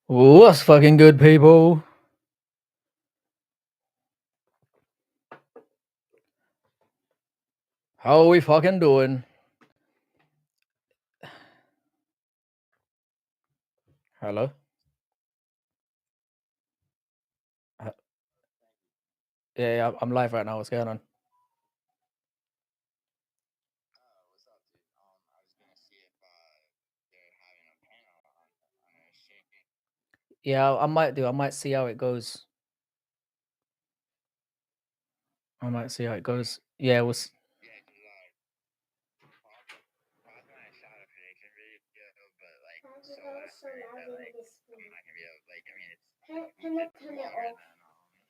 What's fucking good, people? How are we fucking doing? Hello? Uh, Yeah, I'm live right now. What's going on? Yeah, I might do. I might see how it goes. I might see how it goes. Yeah,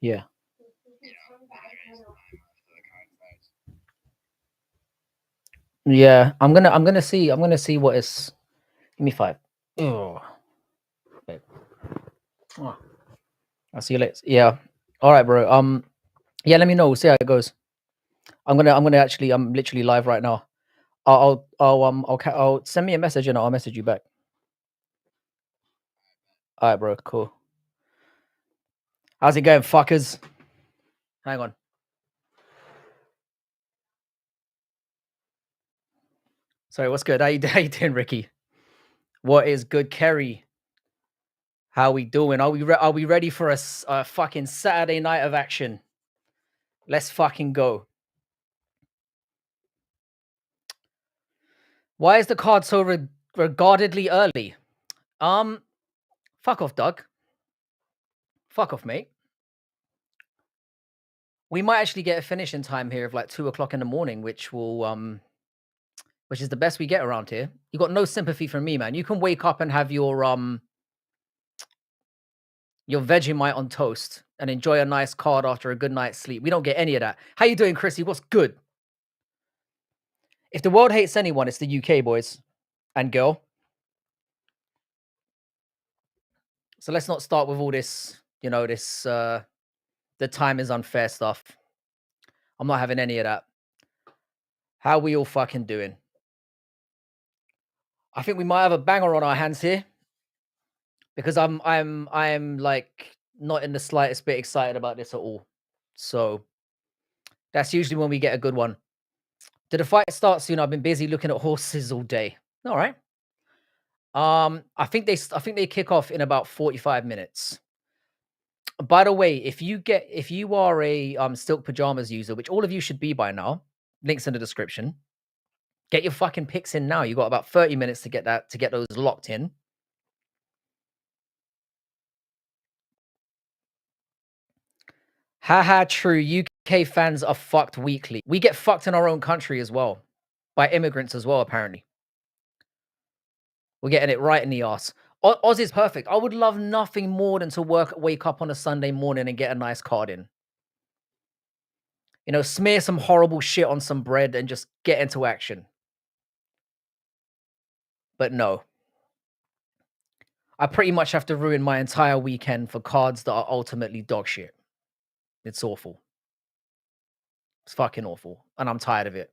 yeah. Yeah, I'm gonna see what it's. Give me 5. Oh, babe. Mwah. I'll see you later. Yeah. All right, bro. Yeah, let me know. We'll see how it goes. I'm literally live right now. I'll send me a message and I'll message you back. All right, bro. Cool. How's it going, fuckers? Hang on. Sorry, what's good? How you doing, Ricky? What is good, Kerry? How we doing? Are we ready for a fucking Saturday night of action? Let's fucking go. Why is the card so regardedly early? Fuck off, Doug. Fuck off, mate. We might actually get a finishing time here of like 2 o'clock in the morning, which is the best we get around here. You got no sympathy from me, man. You can wake up and have your Vegemite on toast and enjoy a nice card after a good night's sleep. We don't get any of that. How you doing, Chrissy? What's good? If the world hates anyone, it's the UK, boys and girl. So let's not start with all this, the time is unfair stuff. I'm not having any of that. How we all fucking doing? I think we might have a banger on our hands here because I'm like not in the slightest bit excited about this at all. So that's usually when we get a good one. Did the fight start soon? I've been busy looking at horses all day. All right. I think they kick off in about 45 minutes. By the way, if you are a Silk Pajamas user, which all of you should be by now, links in the description. Get your fucking picks in now. You got about 30 minutes to get those locked in. Haha, true. UK fans are fucked weekly. We get fucked in our own country as well. By immigrants as well, apparently. We're getting it right in the ass. Oz is perfect. I would love nothing more than to wake up on a Sunday morning and get a nice card in. Smear some horrible shit on some bread and just get into action. But no. I pretty much have to ruin my entire weekend for cards that are ultimately dog shit. It's awful. It's fucking awful. And I'm tired of it.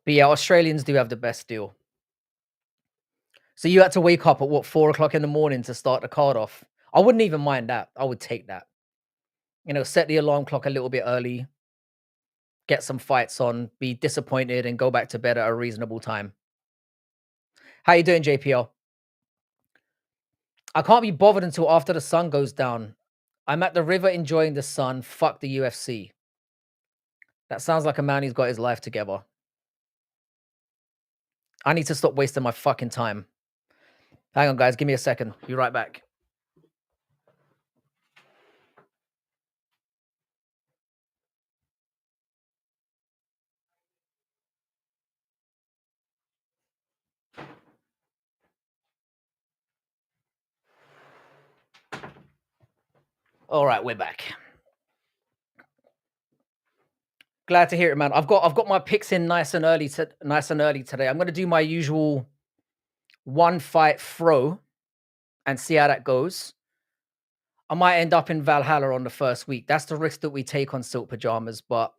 But yeah, Australians do have the best deal. So you had to wake up at what, 4 o'clock in the morning to start the card off? I wouldn't even mind that. I would take that. Set the alarm clock a little bit early, get some fights on, be disappointed, and go back to bed at a reasonable time. How you doing, JPL? I can't be bothered until after the sun goes down. I'm at the river enjoying the sun. Fuck the UFC. That sounds like a man who's got his life together. I need to stop wasting my fucking time. Hang on, guys. Give me a second. Be right back. All right, we're back. Glad to hear it, man. I've got my picks in nice and early today. I'm gonna do my usual one fight throw and see how that goes. I might end up in Valhalla on the first week. That's the risk that we take on Silk Pajamas, but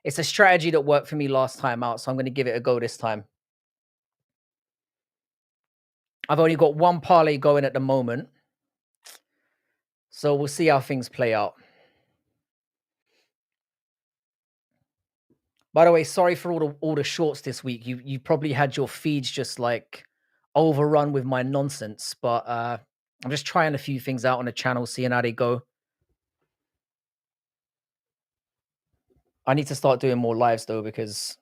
it's a strategy that worked for me last time out, so I'm gonna give it a go this time. I've only got one parlay going at the moment, so we'll see how things play out. By the way, sorry for all the shorts this week. You probably had your feeds just like overrun with my nonsense, but I'm just trying a few things out on the channel, seeing how they go. I need to start doing more lives though because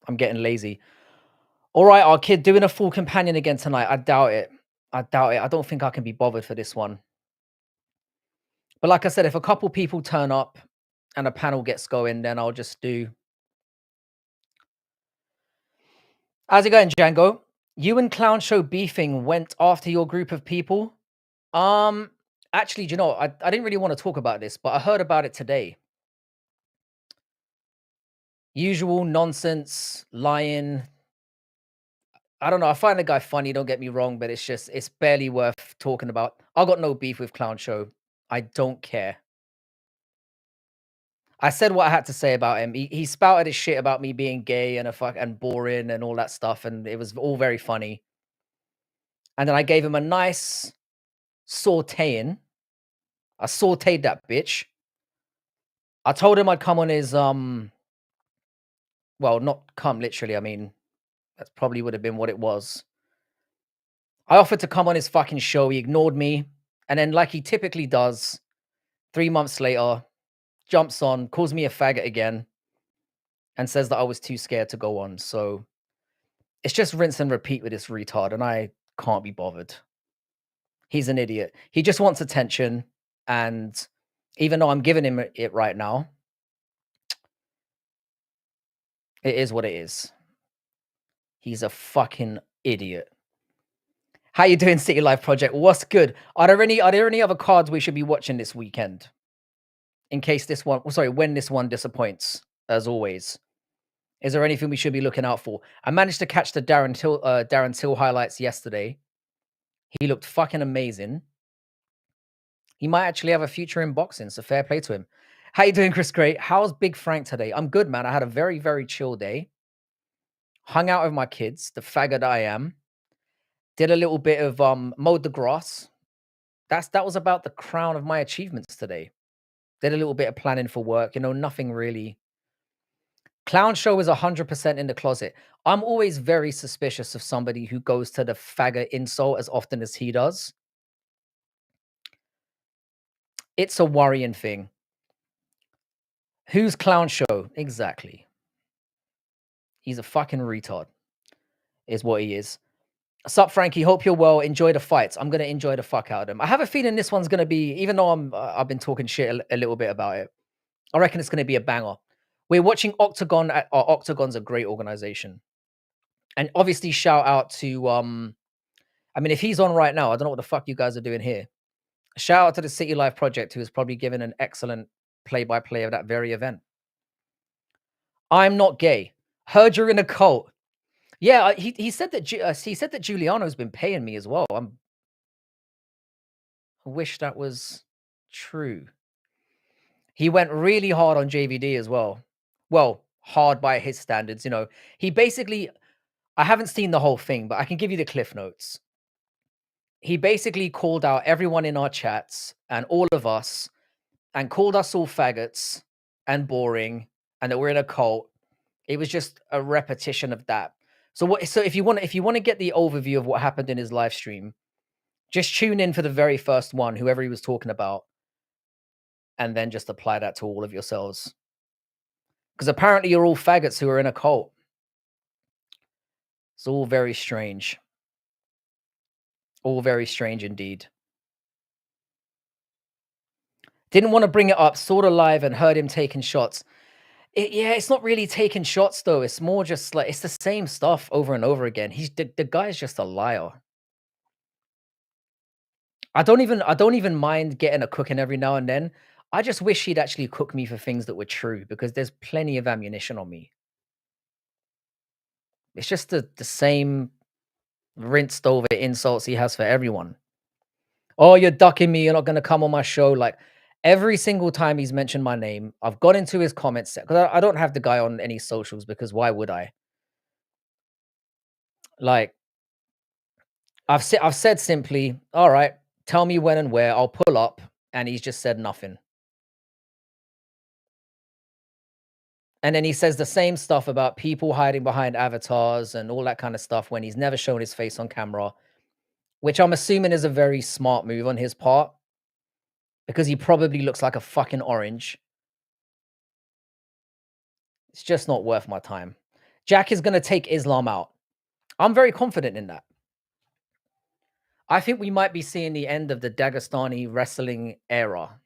I'm getting lazy. All right, our kid doing a full companion again tonight. I doubt it. I doubt it. I don't think I can be bothered for this one. But like I said, if a couple people turn up and a panel gets going, then I'll just do. How's it going, Django? You and Clown Show beefing went after your group of people. Um, Actually, do you know, I didn't really want to talk about this, but I heard about it today. Usual nonsense, lying. I don't know. I find the guy funny. Don't get me wrong, but it's barely worth talking about. I got no beef with Clown Show. I don't care. I said what I had to say about him. He spouted his shit about me being gay and a fuck and boring and all that stuff, and it was all very funny. And then I gave him a nice sauteing. I sauteed that bitch. I told him I'd come on his well, not come literally. I mean, that probably would have been what it was. I offered to come on his fucking show. He ignored me. And then, like he typically does, 3 months later, jumps on, calls me a faggot again, and says that I was too scared to go on. So it's just rinse and repeat with this retard, and I can't be bothered. He's an idiot. He just wants attention. And even though I'm giving him it right now, it is what it is. He's a fucking idiot. How you doing, City Life Project? What's good? Are there any other cards we should be watching this weekend? In case this one, sorry, when this one disappoints, as always. Is there anything we should be looking out for? I managed to catch the Darren Till highlights yesterday. He looked fucking amazing. He might actually have a future in boxing, so fair play to him. How you doing, Chris Gray? How's Big Frank today? I'm good, man. I had a very, very chill day. Hung out with my kids, the faggot I am. Did a little bit of mowed the grass. That was about the crown of my achievements today. Did a little bit of planning for work, nothing really. Clown Show is 100% in the closet. I'm always very suspicious of somebody who goes to the faggot insult as often as he does. It's a worrying thing. Who's Clown Show? Exactly. He's a fucking retard, is what he is. Sup, Frankie? Hope you're well. Enjoy the fights. I'm gonna enjoy the fuck out of them. I have a feeling this one's gonna be, even though I've been talking shit a little bit about it. I reckon it's gonna be a banger. We're watching Octagon. Octagon's a great organization, and obviously shout out to I mean, if he's on right now, I don't know what the fuck you guys are doing here. Shout out to the City Life Project, who has probably given an excellent play-by-play of that very event. I'm not gay. Heard you're in a cult. Yeah, he said that he said that Giuliano's been paying me as well. I wish that was true. He went really hard on JVD as well. Well, hard by his standards, He basically, I haven't seen the whole thing, but I can give you the cliff notes. He basically called out everyone in our chats and all of us and called us all faggots and boring and that we're in a cult. It was just a repetition of that. So if you want to get the overview of what happened in his live stream, just tune in for the very first one, whoever he was talking about, and then just apply that to all of yourselves. Because apparently you're all faggots who are in a cult. It's all very strange. All very strange indeed. Didn't want to bring it up, saw the live and heard him taking shots. Yeah, it's not really taking shots though. It's more just like it's the same stuff over and over again. He's the guy's just a liar. I don't even mind getting a cooking every now and then. I just wish he'd actually cook me for things that were true because there's plenty of ammunition on me. It's just the same rinsed over insults he has for everyone. Oh, you're ducking me. You're not going to come on my show. Like every single time he's mentioned my name, I've got into his comments because I don't have the guy on any socials because why would I? Like I've said simply, "All right, tell me when and where, I'll pull up," and he's just said nothing. And then he says the same stuff about people hiding behind avatars and all that kind of stuff when he's never shown his face on camera, which I'm assuming is a very smart move on his part because he probably looks like a fucking orange. It's just not worth my time. Jack is gonna take Islam out. I'm very confident in that. I think we might be seeing the end of the Dagestani wrestling era.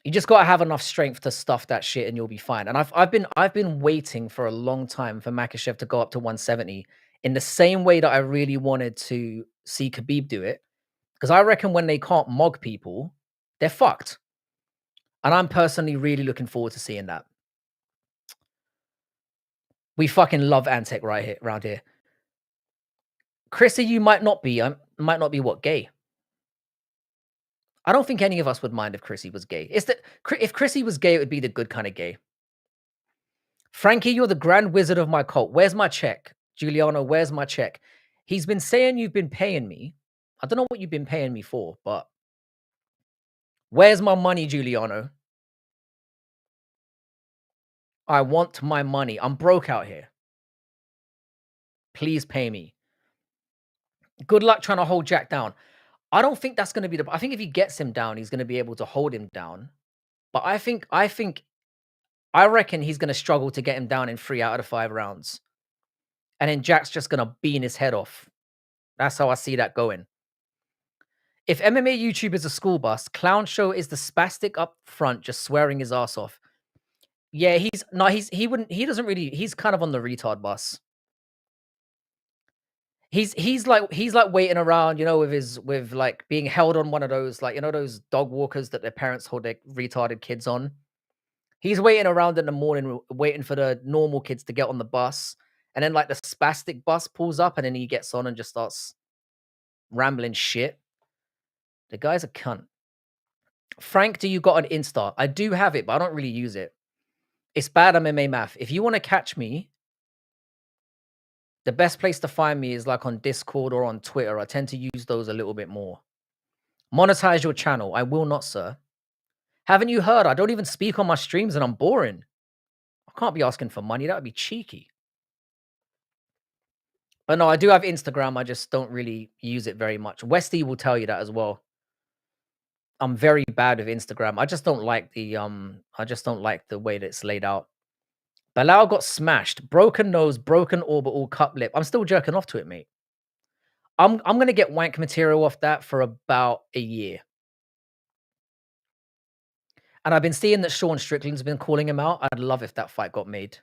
You just gotta have enough strength to stuff that shit and you'll be fine. And I've been waiting for a long time for Makhachev to go up to 170 in the same way that I really wanted to see Khabib do it. Because I reckon when they can't mog people, they're fucked. And I'm personally really looking forward to seeing that. We fucking love Antec right here around here. Chrissy, you might not be what, gay? I don't think any of us would mind if Chrissy was gay. It's that if Chrissy was gay, it would be the good kind of gay. Frankie, you're the grand wizard of my cult. Where's my check? Giuliano, where's my check? He's been saying you've been paying me. I don't know what you've been paying me for, but where's my money, Giuliano? I want my money. I'm broke out here. Please pay me. Good luck trying to hold Jack down. I don't think that's going to be the. I think if he gets him down, he's going to be able to hold him down. But I reckon he's going to struggle to get him down in 3 out of the 5 rounds. And then Jack's just going to bean his head off. That's how I see that going. If MMA YouTube is a school bus, Clown Show is the spastic up front just swearing his ass off. Yeah, he doesn't really he's kind of on the retard bus. He's like waiting around, with like being held on one of those like those dog walkers that their parents hold their retarded kids on. He's waiting around in the morning waiting for the normal kids to get on the bus. And then like the spastic bus pulls up and then he gets on and just starts rambling shit. The guy's a cunt. Frank, do you got an Insta? I do have it, but I don't really use it. It's bad MMA math. If you want to catch me, the best place to find me is like on Discord or on Twitter. I tend to use those a little bit more. Monetize your channel. I will not, sir. Haven't you heard? I don't even speak on my streams and I'm boring. I can't be asking for money. That would be cheeky. But no, I do have Instagram. I just don't really use it very much. Westy will tell you that as well. I'm very bad with Instagram. I just don't like the way that it's laid out. Bilal got smashed. Broken nose, broken orbital, cut lip. I'm still jerking off to it, mate. I'm gonna get wank material off that for about a year. And I've been seeing that Sean Strickland's been calling him out. I'd love if that fight got made.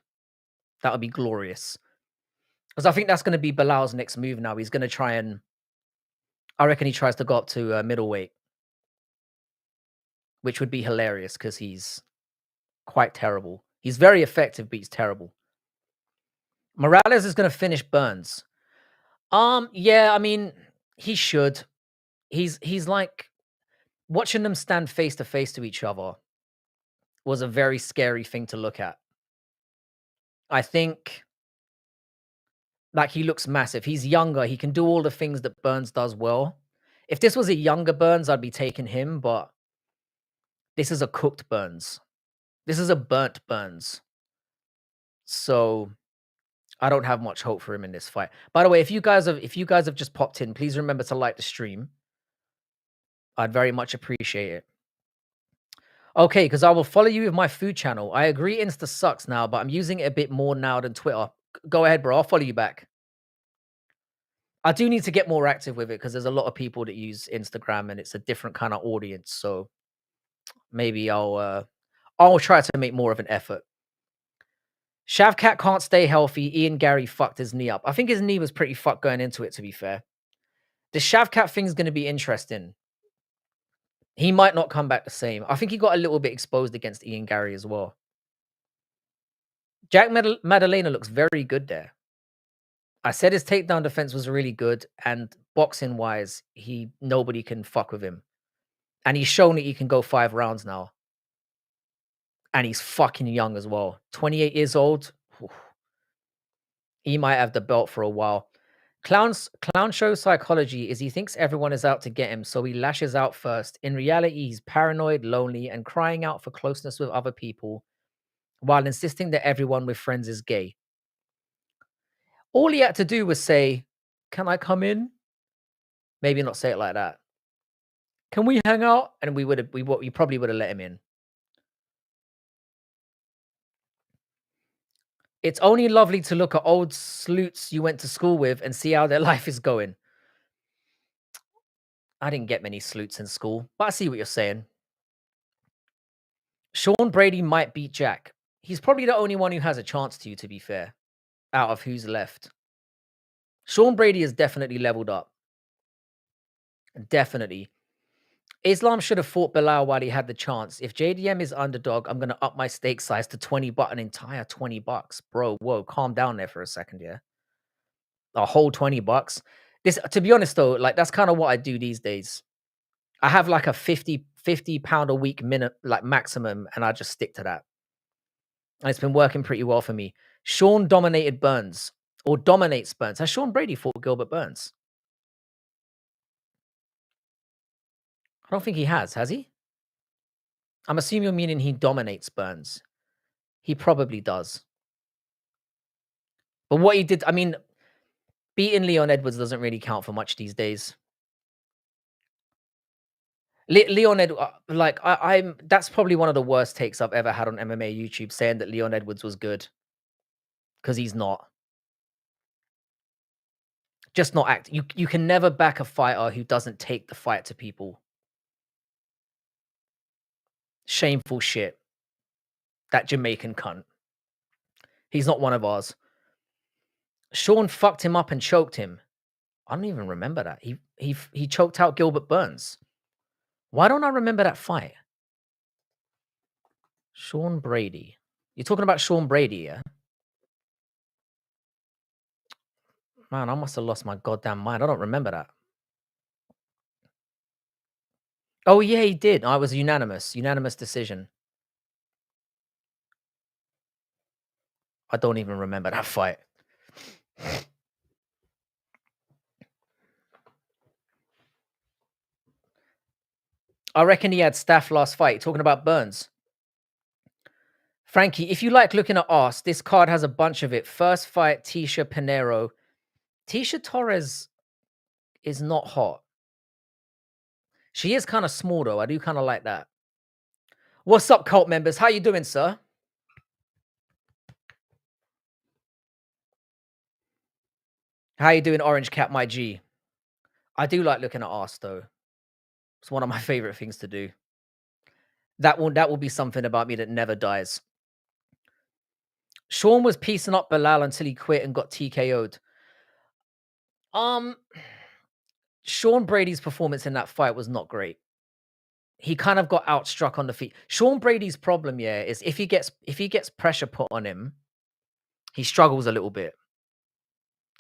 That would be glorious. Because I think that's gonna be Bilal's next move now. He's gonna try and I reckon he tries to go up to middleweight, which would be hilarious because he's quite terrible. He's very effective, but he's terrible. Morales is gonna finish Burns. Yeah, I mean, he should. He's like watching them stand face to face to each other was a very scary thing to look at. I think like he looks massive. He's younger. He can do all the things that Burns does well. If this was a younger Burns, I'd be taking him, but this is a cooked Burns. This is a burnt Burns. So I don't have much hope for him in this fight. By the way, if you guys have just popped in, please remember to like the stream. I'd very much appreciate it. Okay, because I will follow you with my food channel. I agree Insta sucks now, but I'm using it a bit more now than Twitter. Go ahead, bro. I'll follow you back. I do need to get more active with it because there's a lot of people that use Instagram and it's a different kind of audience. So maybe I'll try to make more of an effort. Shavkat can't stay healthy. Ian Gary fucked his knee up. I think his knee was pretty fucked going into it, to be fair. The Shavkat thing's going to be interesting. He might not come back the same. I think he got a little bit exposed against Ian Gary as well. Jack Madalena looks very good there. I said his takedown defense was really good, and boxing wise, nobody can fuck with him. And he's shown that he can go 5 rounds now. And he's fucking young as well. 28 years old. He might have the belt for a while. Clown show psychology is he thinks everyone is out to get him, so he lashes out first. In reality, he's paranoid, lonely, and crying out for closeness with other people while insisting that everyone with friends is gay. All he had to do was say, "Can I come in?" Maybe not say it like that. "Can we hang out?" And we probably would have let him in. It's only lovely to look at old sleuths you went to school with and see how their life is going. I didn't get many sleuths in school, but I see what you're saying. Sean Brady might beat Jack. He's probably the only one who has a chance to be fair, out of who's left. Sean Brady has definitely leveled up. Definitely. Islam should have fought Bilal while he had the chance. If JDM is underdog, I'm gonna up my stake size to 20 bucks, an entire $20. Bro, whoa, calm down there for a second, yeah. A whole $20. This, to be honest though, like that's kind of what I do these days. I have like a 50 pound a week minute, like maximum, and I just stick to that. And it's been working pretty well for me. Sean dominated Burns or dominates Burns. Has Sean Brady fought Gilbert Burns? I don't think he has he? I'm assuming you're meaning he dominates Burns. He probably does. But what he did, I mean, beating Leon Edwards doesn't really count for much these days. Leon Edwards, like I'm. That's probably one of the worst takes I've ever had on MMA YouTube, saying that Leon Edwards was good because he's not. Just not act. You can never back a fighter who doesn't take the fight to people. Shameful shit. That Jamaican cunt. He's not one of ours. Sean fucked him up and choked him. I don't even remember that. He choked out Gilbert Burns. Why don't I remember that fight? Sean Brady. You're talking about Sean Brady, yeah? Man, I must have lost my goddamn mind. I don't remember that. Oh yeah, he did. I was unanimous. Unanimous decision. I don't even remember that fight. I reckon he had staff last fight. Talking about Burns. Frankie, if you like looking at arse, this card has a bunch of it. First fight, Tisha Pinero. Tisha Torres is not hot. She is kind of small though. I do kind of like that. What's up, cult members? How you doing, sir? How you doing, Orange Cat, my G? I do like looking at arse though. It's one of my favorite things to do. That will be something about me that never dies. Sean was piecing up Bilal until he quit and got TKO'd. Um, Sean Brady's performance in that fight was not great. He kind of got outstruck on the feet. Sean Brady's problem, yeah, is if he gets pressure put on him, he struggles a little bit.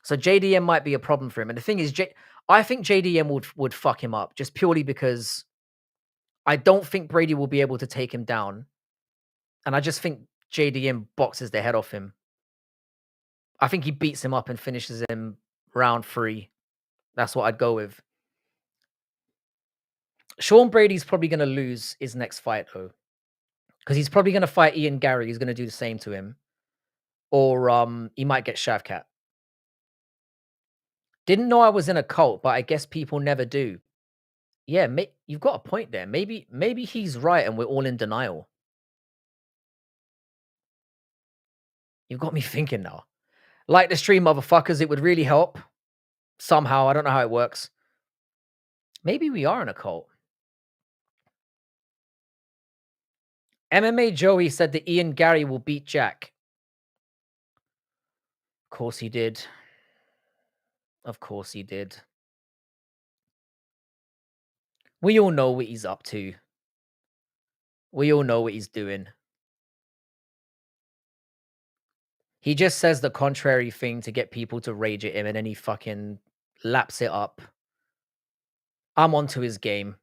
So JDM might be a problem for him. And the thing is, I think JDM would fuck him up just purely because I don't think Brady will be able to take him down. And I just think JDM boxes the head off him. I think he beats him up and finishes him round 3. That's what I'd go with. Sean Brady's probably going to lose his next fight, though. Because he's probably going to fight Ian Gary. He's going to do the same to him. Or he might get Shavkat. Didn't know I was in a cult, but I guess people never do. Yeah, you've got a point there. Maybe he's right and we're all in denial. You've got me thinking now. Like the stream, motherfuckers. It would really help. Somehow. I don't know how it works. Maybe we are in a cult. MMA Joey said that Ian Gary will beat Jack. Of course he did. Of course he did. We all know what he's up to. We all know what he's doing. He just says the contrary thing to get people to rage at him, and then he fucking laps it up. I'm onto his game.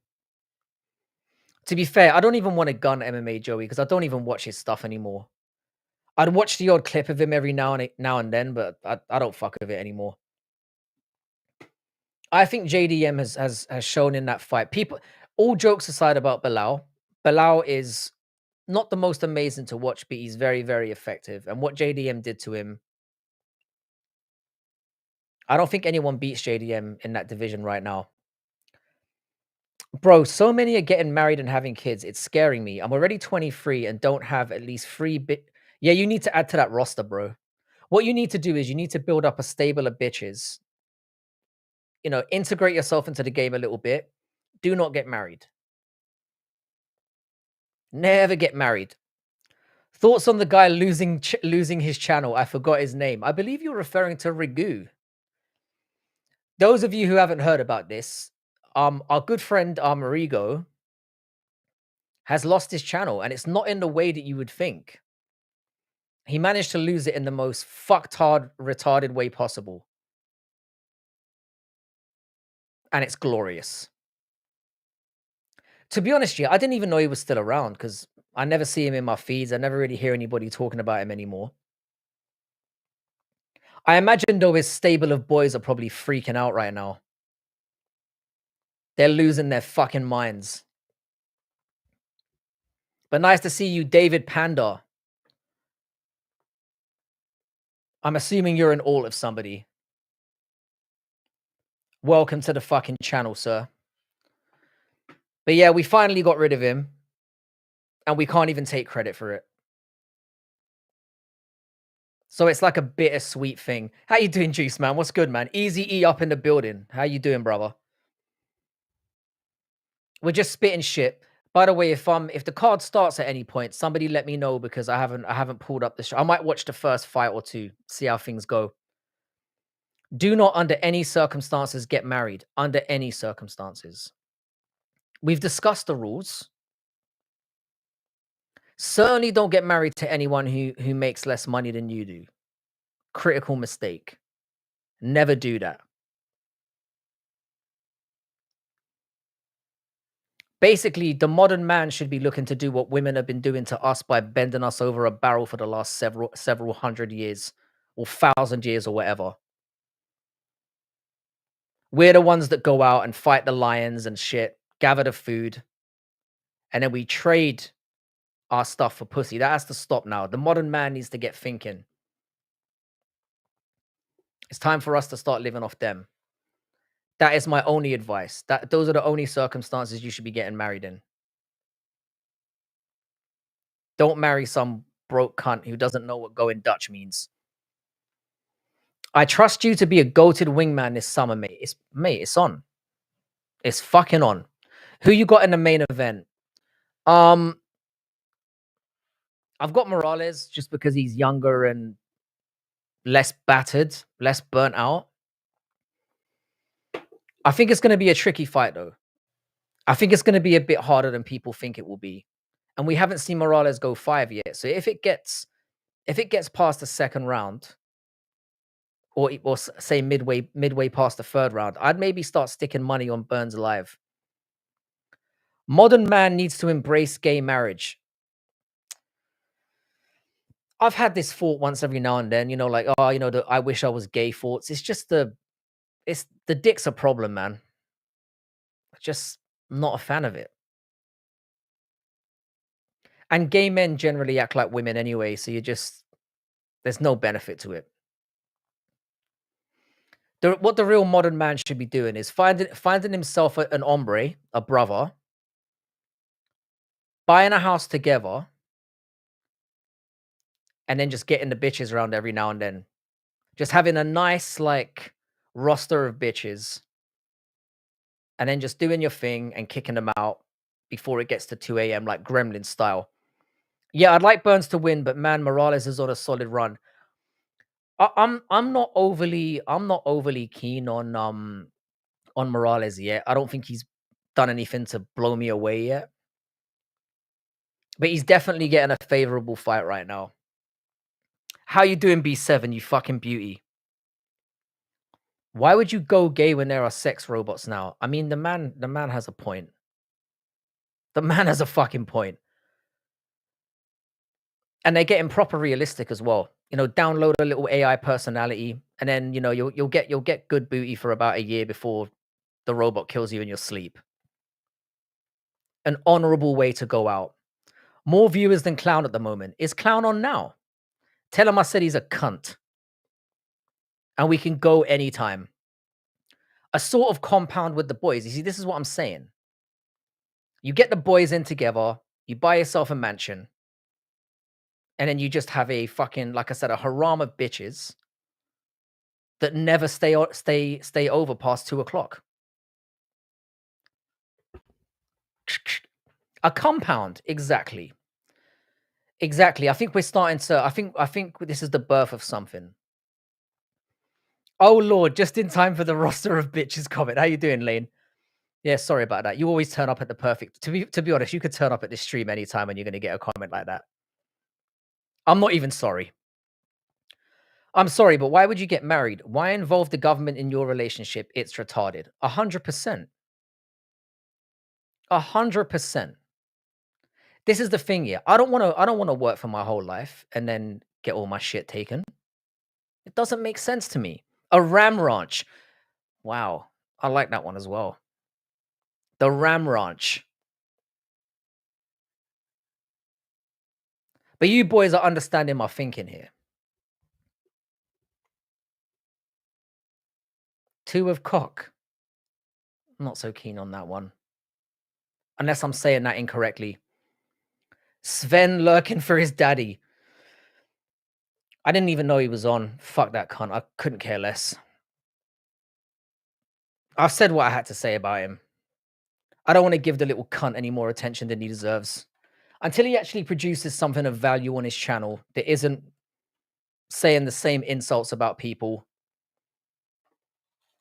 To be fair, I don't even want to gun MMA Joey because I don't even watch his stuff anymore. I'd watch the odd clip of him every now and then, but I don't fuck with it anymore. I think JDM has shown in that fight. People, all jokes aside about Bilal, Bilal is not the most amazing to watch, but he's very, very effective. And what JDM did to him, I don't think anyone beats JDM in that division right now. Bro, so many are getting married and having kids. It's scaring me. I'm already 23 and don't have at least three bit. Yeah, you need to add to that roster, bro. What you need to do is you need to build up a stable of bitches. You know, integrate yourself into the game a little bit. Do not get married. Never get married. Thoughts on the guy losing his channel? I forgot his name. I believe you're referring to Rigu. Those of you who haven't heard about this, our good friend Marigo has lost his channel, and it's not in the way that you would think. He managed to lose it in the most fucked hard, retarded way possible, and it's glorious. To be honest, yeah, I didn't even know he was still around because I never see him in my feeds. I never really hear anybody talking about him anymore. I imagine though his stable of boys are probably freaking out right now. They're losing their fucking minds. But nice to see you, David Panda. I'm assuming you're an alt of somebody. Welcome to the fucking channel, sir. But yeah, we finally got rid of him. And we can't even take credit for it. So it's like a bittersweet thing. How you doing, Juice, man? What's good, man? Easy E up in the building. How you doing, brother? We're just spitting shit. By the way, if the card starts at any point, somebody let me know because I haven't pulled up the show. I might watch the first fight or two, see how things go. Do not under any circumstances get married. Under any circumstances. We've discussed the rules. Certainly don't get married to anyone who makes less money than you do. Critical mistake. Never do that. Basically, the modern man should be looking to do what women have been doing to us by bending us over a barrel for the last several hundred years or 1,000 years or whatever. We're the ones that go out and fight the lions and shit, gather the food, and then we trade our stuff for pussy. That has to stop now. The modern man needs to get thinking. It's time for us to start living off them. That is my only advice. Those are the only circumstances you should be getting married in. Don't marry some broke cunt who doesn't know what going Dutch means. I trust you to be a goated wingman this summer, mate. It's on. It's fucking on. Who you got in the main event? I've got Morales just because he's younger and less battered, less burnt out. I think it's going to be a tricky fight, though. I think it's going to be a bit harder than people think it will be, and we haven't seen Morales go 5 yet. So if it gets past the second round, or say midway past the third round, I'd maybe start sticking money on Burns alive. Modern man needs to embrace gay marriage. I've had this thought once every now and then, you know, like, oh, you know, I wish I was gay thoughts. It's just the dick's a problem, man. Just not a fan of it. And gay men generally act like women anyway, so there's no benefit to it. What the real modern man should be doing is finding himself an hombre, a brother, buying a house together, and then just getting the bitches around every now and then. Just having a nice, like, roster of bitches, and then just doing your thing and kicking them out before it gets to 2 a.m. like Gremlin style. Yeah, I'd like Burns to win, but man, Morales is on a solid run. I'm not overly keen on Morales yet. I don't think he's done anything to blow me away yet. But he's definitely getting a favorable fight right now. How you doing, B7, you fucking beauty? Why would you go gay when there are sex robots now? I mean, the man has a point. The man has a fucking point. And they're getting proper realistic as well. You know, download a little AI personality, and then you know you'll get good booty for about a year before the robot kills you in your sleep. An honorable way to go out. More viewers than Clown at the moment. Is Clown on now? Tell him I said he's a cunt. And we can go anytime. A sort of compound with the boys. You see, this is what I'm saying. You get the boys in together, you buy yourself a mansion, and then you just have a fucking, like I said, a harem of bitches that never stay over past 2 o'clock. A compound, exactly. Exactly. I think we're starting to. I think this is the birth of something. Oh Lord, just in time for the roster of bitches comment. How you doing, Lane? Yeah, sorry about that. You always turn up at the perfect. To be honest, you could turn up at this stream anytime and you're gonna get a comment like that. I'm not even sorry. I'm sorry, but why would you get married? Why involve the government in your relationship? It's retarded. 100%. 100%. This is the thing here. I don't want to work for my whole life and then get all my shit taken. It doesn't make sense to me. A ram ranch. Wow. I like that one as well. The ram ranch. But you boys are understanding my thinking here. 2 of cock. I'm not so keen on that one. Unless I'm saying that incorrectly. Sven lurking for his daddy. I didn't even know he was on. Fuck that cunt. I couldn't care less. I've said what I had to say about him. I don't want to give the little cunt any more attention than he deserves. Until he actually produces something of value on his channel that isn't saying the same insults about people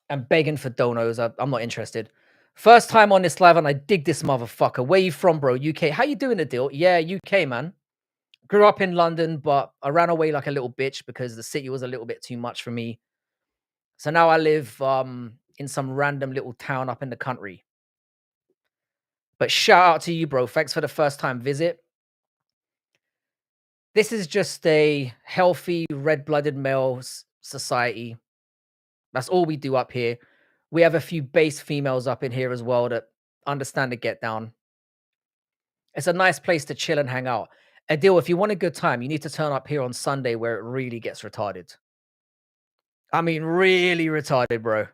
and begging for donos, I'm not interested. First time on this live and I dig this motherfucker. Where you from, bro? UK. How you doing, Adil? Yeah, UK, man. Grew up in London, but I ran away like a little bitch because the city was a little bit too much for me. So now I live in some random little town up in the country. But shout out to you, bro. Thanks for the first time visit. This is just a healthy, red-blooded male society. That's all we do up here. We have a few base females up in here as well that understand the get down. It's a nice place to chill and hang out. Adil, if you want a good time, you need to turn up here on Sunday where it really gets retarded. I mean, really retarded, bro.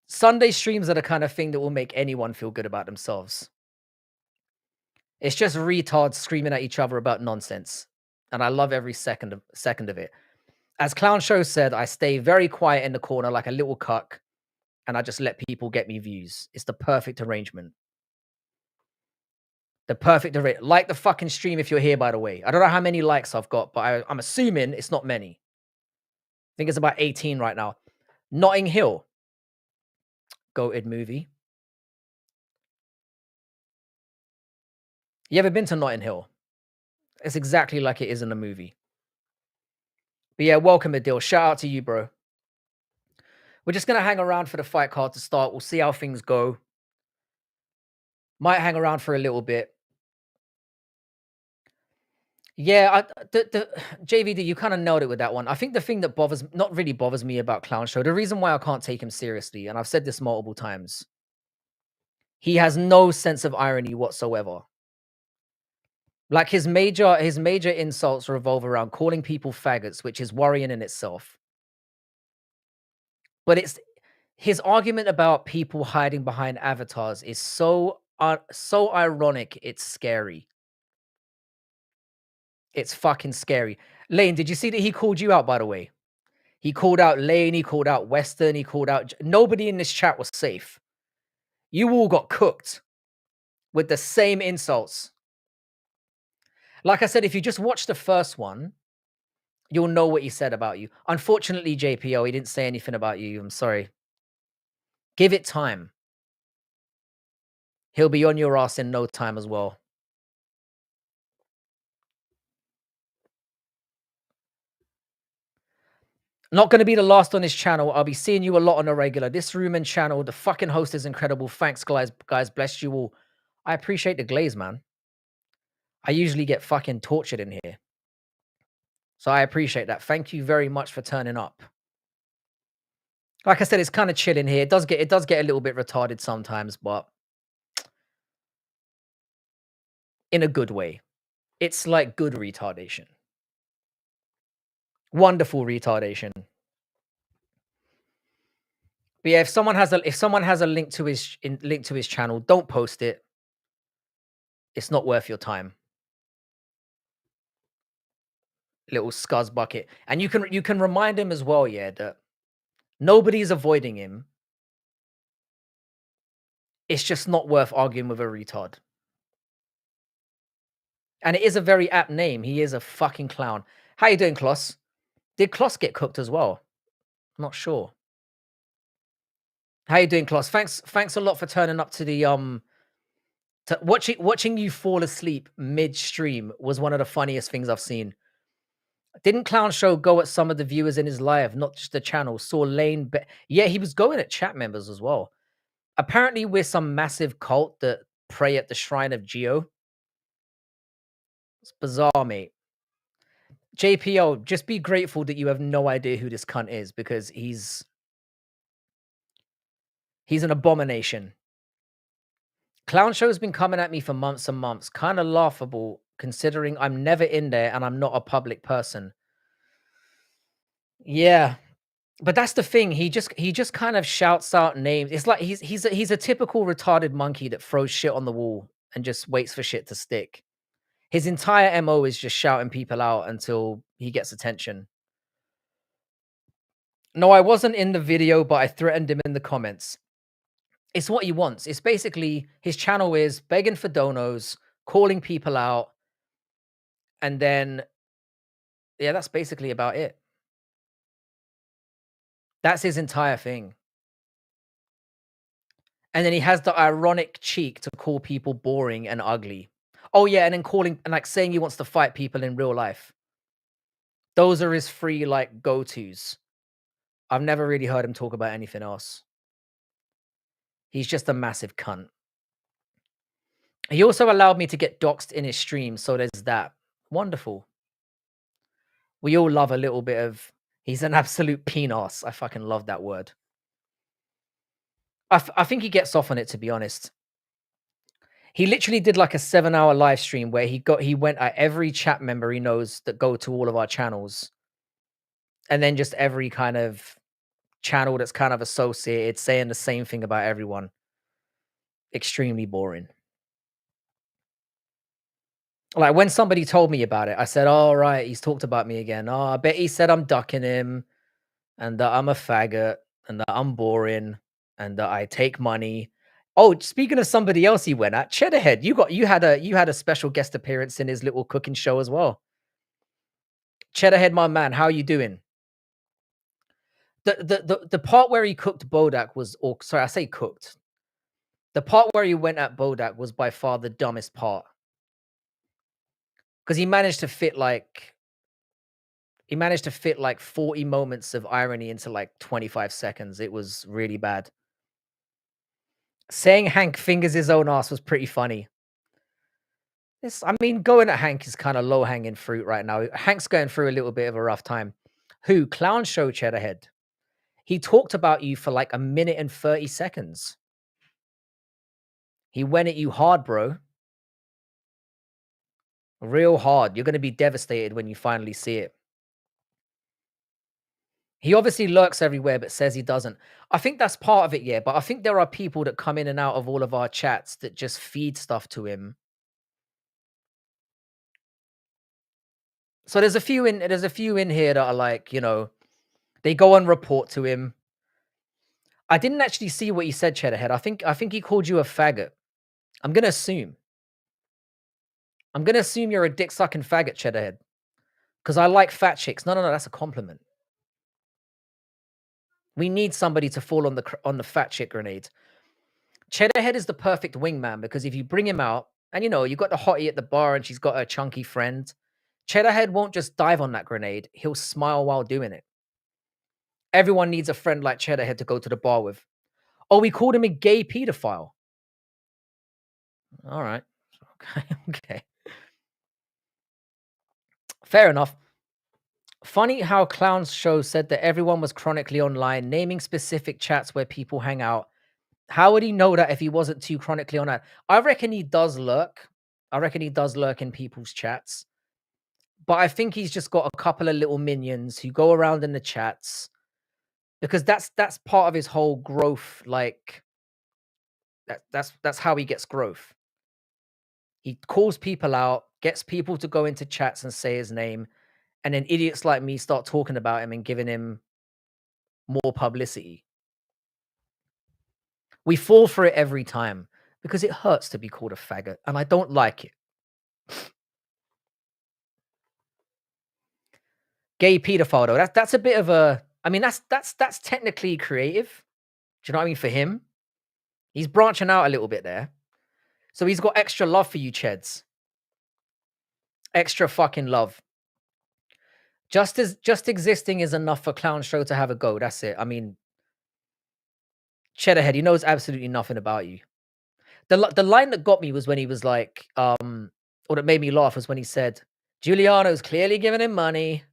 Sunday streams are the kind of thing that will make anyone feel good about themselves. It's just retards screaming at each other about nonsense. And I love every second of it. As Clown Show said, I stay very quiet in the corner like a little cuck, and I just let people get me views. It's the perfect arrangement. The perfect arrangement. Like the fucking stream if you're here, by the way. I don't know how many likes I've got, but I'm assuming it's not many. I think it's about 18 right now. Notting Hill. Goated movie. You ever been to Notting Hill? It's exactly like it is in the movie. But yeah, welcome, Adil. Shout out to you, bro. We're just going to hang around for the fight card to start. We'll see how things go. Might hang around for a little bit. Yeah, JVD, you kind of nailed it with that one. I think the thing that not really bothers me about Clown Show, the reason why I can't take him seriously, and I've said this multiple times, he has no sense of irony whatsoever. Like his major insults revolve around calling people faggots, which is worrying in itself. But it's his argument about people hiding behind avatars is so ironic, it's scary. It's fucking scary. Lane, did you see that he called you out, by the way? He called out Lane, he called out Western, he called out... Nobody in this chat was safe. You all got cooked with the same insults. Like I said, if you just watch the first one, you'll know what he said about you. Unfortunately, JPO, he didn't say anything about you. I'm sorry. Give it time. He'll be on your ass in no time as well. Not going to be the last on this channel. I'll be seeing you a lot on a regular. This room and channel, the fucking host is incredible. Thanks, guys. Guys, bless you all. I appreciate the glaze, man. I usually get fucking tortured in here. So I appreciate that. Thank you very much for turning up. Like I said, it's kind of chilling here. It does get a little bit retarded sometimes, but in a good way. It's like good retardation. Wonderful retardation. But yeah, if someone has a link to his channel, don't post it. It's not worth your time. Little scuzz bucket. And you can remind him as well, yeah, that nobody's avoiding him. It's just not worth arguing with a retard. And it is a very apt name. He is a fucking clown. How you doing, Kloss? Did Kloss get cooked as well? Not sure. How you doing, Kloss? Thanks a lot for turning up to the watching you fall asleep mid-stream was one of the funniest things I've seen. Didn't Clown Show go at some of the viewers in his live, not just the channel? Saw Lane, yeah, he was going at chat members as well. Apparently, we're some massive cult that pray at the shrine of Geo. It's bizarre, mate. JPO, just be grateful that you have no idea who this cunt is because he's an abomination. Clown Show's been coming at me for months and months. Kind of laughable considering I'm never in there and I'm not a public person. Yeah, but that's the thing. He just kind of shouts out names. It's like he's a typical retarded monkey that throws shit on the wall and just waits for shit to stick. His entire MO is just shouting people out until he gets attention. No, I wasn't in the video, but I threatened him in the comments. It's what he wants. It's basically his channel is begging for donos, calling people out, and then yeah, that's basically about it. That's his entire thing. And then he has the ironic cheek to call people boring and ugly. Oh yeah, and then calling and like saying he wants to fight people in real life. Those are his three like go-tos. I've never really heard him talk about anything else. He's just a massive cunt. He also allowed me to get doxxed in his stream, so there's that. Wonderful. We all love a little bit of he's an absolute penis. I fucking love that word. I think he gets off on it, to be honest. He literally did like a 7-hour live stream where he went at every chat member he knows that go to all of our channels, and then just every kind of channel that's kind of associated, saying the same thing about everyone. Extremely boring. Like when somebody told me about it, I said, "Oh right, he's talked about me again. Oh, I bet he said I'm ducking him, and that I'm a faggot, and that I'm boring, and that I take money." Oh, speaking of somebody else he went at, Cheddarhead, you had a special guest appearance in his little cooking show as well. Cheddarhead, my man, how you doing? The part where he cooked Bodak was, or sorry, I say cooked. The part where he went at Bodak was by far the dumbest part because he managed to fit like 40 moments of irony into like 25 seconds. It was really bad. Saying Hank fingers his own ass was pretty funny. I mean, going at Hank is kind of low hanging fruit right now. Hank's going through a little bit of a rough time. Who? Clown Show Cheddarhead. He talked about you for like a minute and 30 seconds. He went at you hard, bro. Real hard. You're going to be devastated when you finally see it. He obviously lurks everywhere, but says he doesn't. I think that's part of it, yeah. But I think there are people that come in and out of all of our chats that just feed stuff to him. So there's a few in here that are like, they go and report to him. I didn't actually see what he said, Cheddarhead. I think he called you a faggot. I'm gonna assume. I'm gonna assume you're a dick sucking faggot, Cheddarhead. Because I like fat chicks. No, that's a compliment. We need somebody to fall on the fat chick grenade. Cheddarhead is the perfect wingman because if you bring him out, and you got the hottie at the bar and she's got a chunky friend, Cheddarhead won't just dive on that grenade. He'll smile while doing it. Everyone needs a friend like Cheddarhead to go to the bar with. Oh, we called him a gay pedophile. All right. Okay. Okay. Fair enough. Funny how Clown's show said that everyone was chronically online, naming specific chats where people hang out. How would he know that if he wasn't too chronically online? I reckon he does lurk. I reckon he does lurk in people's chats. But I think he's just got a couple of little minions who go around in the chats because that's part of his whole growth. Like that's how he gets growth. He calls people out, gets people to go into chats and say his name, and then idiots like me start talking about him and giving him more publicity. We fall for it every time because it hurts to be called a faggot, and I don't like it. Gay pedophile though, that's a bit of a. I mean, that's technically creative. Do you know what I mean? For him, he's branching out a little bit there, so he's got extra love for you, Cheds. Extra fucking love. Just existing is enough for Clown Show to have a go. That's it. I mean, Cheddarhead, he knows absolutely nothing about you. The line that got me was when he was like, or that made me laugh was when he said, "Giuliano's clearly giving him money,"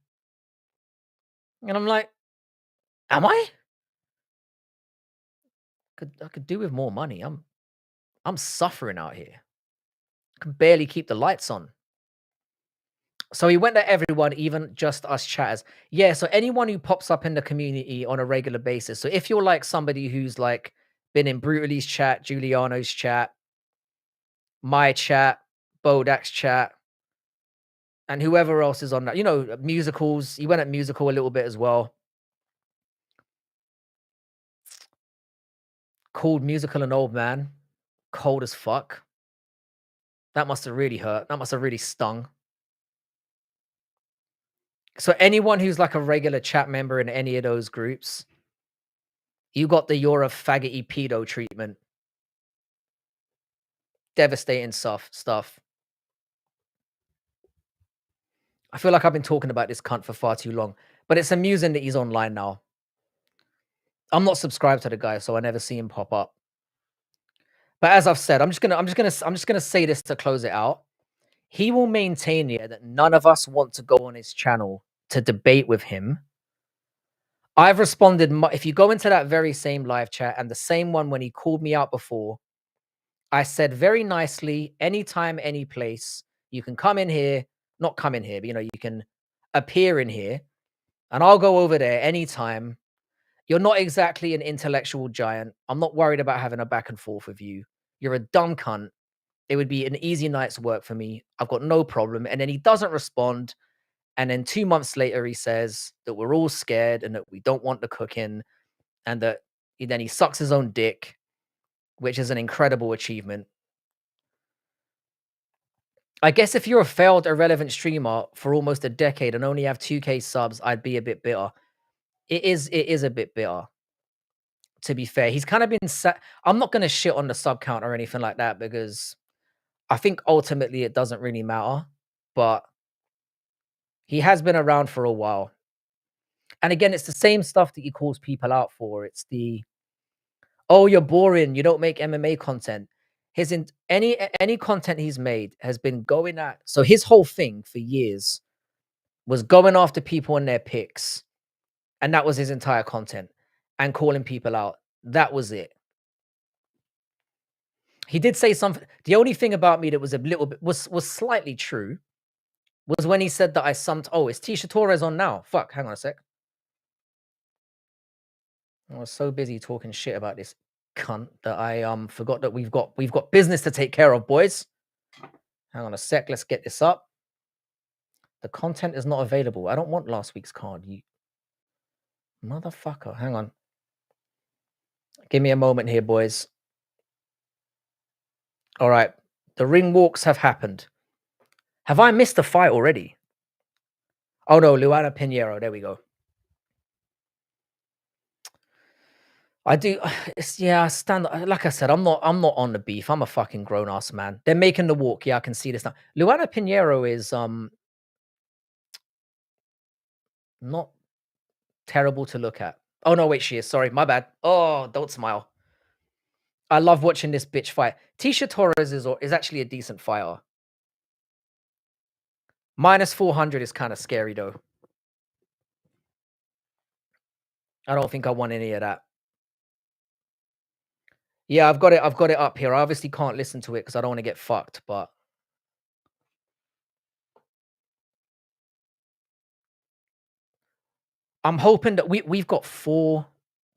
and I'm like, "Am I? I could do with more money. I'm suffering out here. I can barely keep the lights on." So he went at everyone, even just us chatters. Yeah, so anyone who pops up in the community on a regular basis. So if you're like somebody who's like been in Brutali's chat, Giuliano's chat, my chat, Bodak's chat, and whoever else is on that, musicals. He went at musical a little bit as well. Called musical an old man. Cold as fuck. That must have really hurt. That must have really stung. So anyone who's like a regular chat member in any of those groups, you got the "you're a faggoty pedo" treatment. Devastating stuff. I feel like I've been talking about this cunt for far too long, but it's amusing that he's online now. I'm not subscribed to the guy, so I never see him pop up. But as I've said, I'm just gonna say this to close it out. He will maintain here that none of us want to go on his channel to debate with him. I've responded. If you go into that very same live chat and the same one when he called me out before, I said very nicely, anytime, any place, you can come in here, not come in here, but you can appear in here and I'll go over there anytime. You're not exactly an intellectual giant. I'm not worried about having a back and forth with you. You're a dumb cunt. It would be an easy night's work for me. I've got no problem. And then he doesn't respond. And then 2 months later, he says that we're all scared and that we don't want the cooking and that then he sucks his own dick, which is an incredible achievement. I guess if you're a failed irrelevant streamer for almost a decade and only have 2K subs, I'd be a bit bitter. It is a bit bitter, to be fair. He's kind of been I'm not gonna shit on the sub count or anything like that because I think ultimately it doesn't really matter. But he has been around for a while. And again, it's the same stuff that he calls people out for. It's the, "Oh, you're boring. You don't make MMA content." Any content he's made has been going at. So his whole thing for years was going after people and their picks, and that was his entire content, and calling people out. That was it. He did say something. The only thing about me that was a little bit was slightly true was when he said that oh, is Tisha Torres on now? Fuck, hang on a sec. I was so busy talking shit about this cunt that I forgot that we've got business to take care of, boys. Hang on a sec, let's get this up. The content is not available. I don't want last week's card, you motherfucker. Hang on. Give me a moment here, boys. All right. The ring walks have happened. Have I missed the fight already? Oh no, Luana Pinheiro. There we go. I do. I stand. Like I said, I'm not on the beef. I'm a fucking grown ass man. They're making the walk. Yeah, I can see this now. Luana Pinheiro is not terrible to look at. Oh no, wait, she is. Sorry, my bad. Oh, don't smile. I love watching this bitch fight. Tisha Torres is actually a decent fighter. -400 is kind of scary though. I don't think I want any of that. Yeah, I've got it up here. I obviously can't listen to it because I don't wanna get fucked, but I'm hoping that we've got 4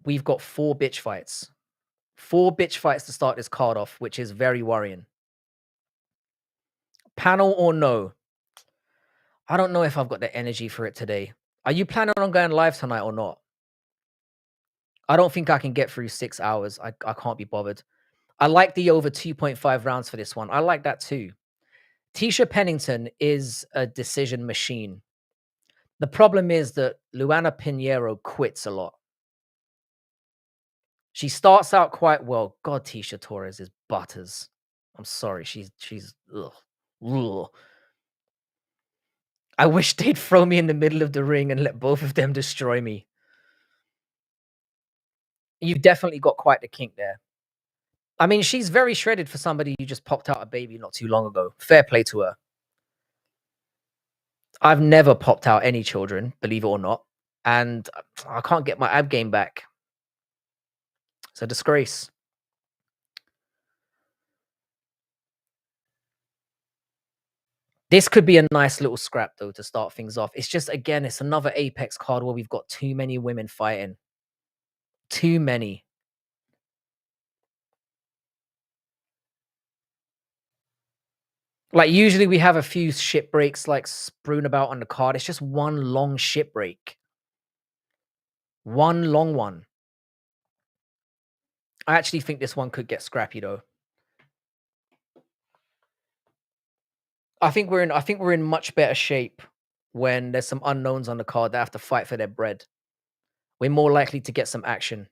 bitch fights. 4 bitch fights to start this card off, which is very worrying. Panel or no? I don't know if I've got the energy for it today. Are you planning on going live tonight or not? I don't think I can get through 6 hours. I can't be bothered. I like the over 2.5 rounds for this one. I like that too. Tisha Pennington is a decision machine. The problem is that Luana Pinheiro quits a lot. She starts out quite well. God, Tisha Torres is butters. I'm sorry. She's ugh. Ugh. I wish they'd throw me in the middle of the ring and let both of them destroy me. You've definitely got quite the kink there. I mean, she's very shredded for somebody who just popped out a baby not too long ago. Fair play to her. I've never popped out any children, believe it or not, and I can't get my ab game back. It's a disgrace. This could be a nice little scrap though to start things off. It's just again, it's another Apex card where we've got too many women fighting. Too many. Like usually we have a few shit breaks like strewn about on the card. It's just one long shit break. One long one. I actually think this one could get scrappy though. I think we're in much better shape when there's some unknowns on the card that have to fight for their bread. We're more likely to get some action.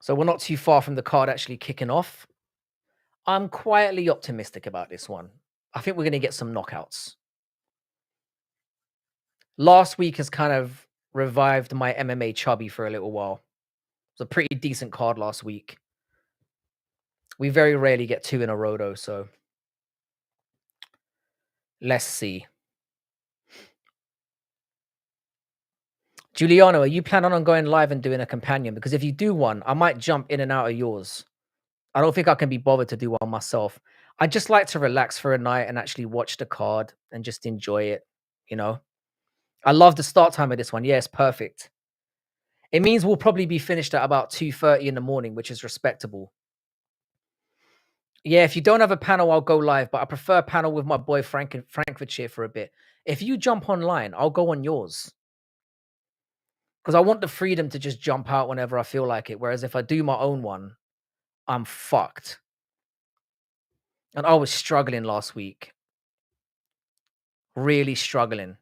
So we're not too far from the card actually kicking off. I'm quietly optimistic about this one. I think we're going to get some knockouts. Last week has kind of revived my MMA chubby for a little while. It was a pretty decent card last week. We very rarely get 2 in a row though, so let's see. Giuliano, are you planning on going live and doing a companion? Because if you do one, I might jump in and out of yours. I don't think I can be bothered to do one myself. I just like to relax for a night and actually watch the card and just enjoy it, you know? I love the start time of this one. Yeah, it's perfect. It means we'll probably be finished at about 2:30 in the morning, which is respectable. Yeah, if you don't have a panel, I'll go live, but I prefer a panel with my boy Frank in Frankfurtshire for a bit. If you jump online, I'll go on yours. Because I want the freedom to just jump out whenever I feel like it. Whereas if I do my own one, I'm fucked. And I was struggling last week. Really struggling.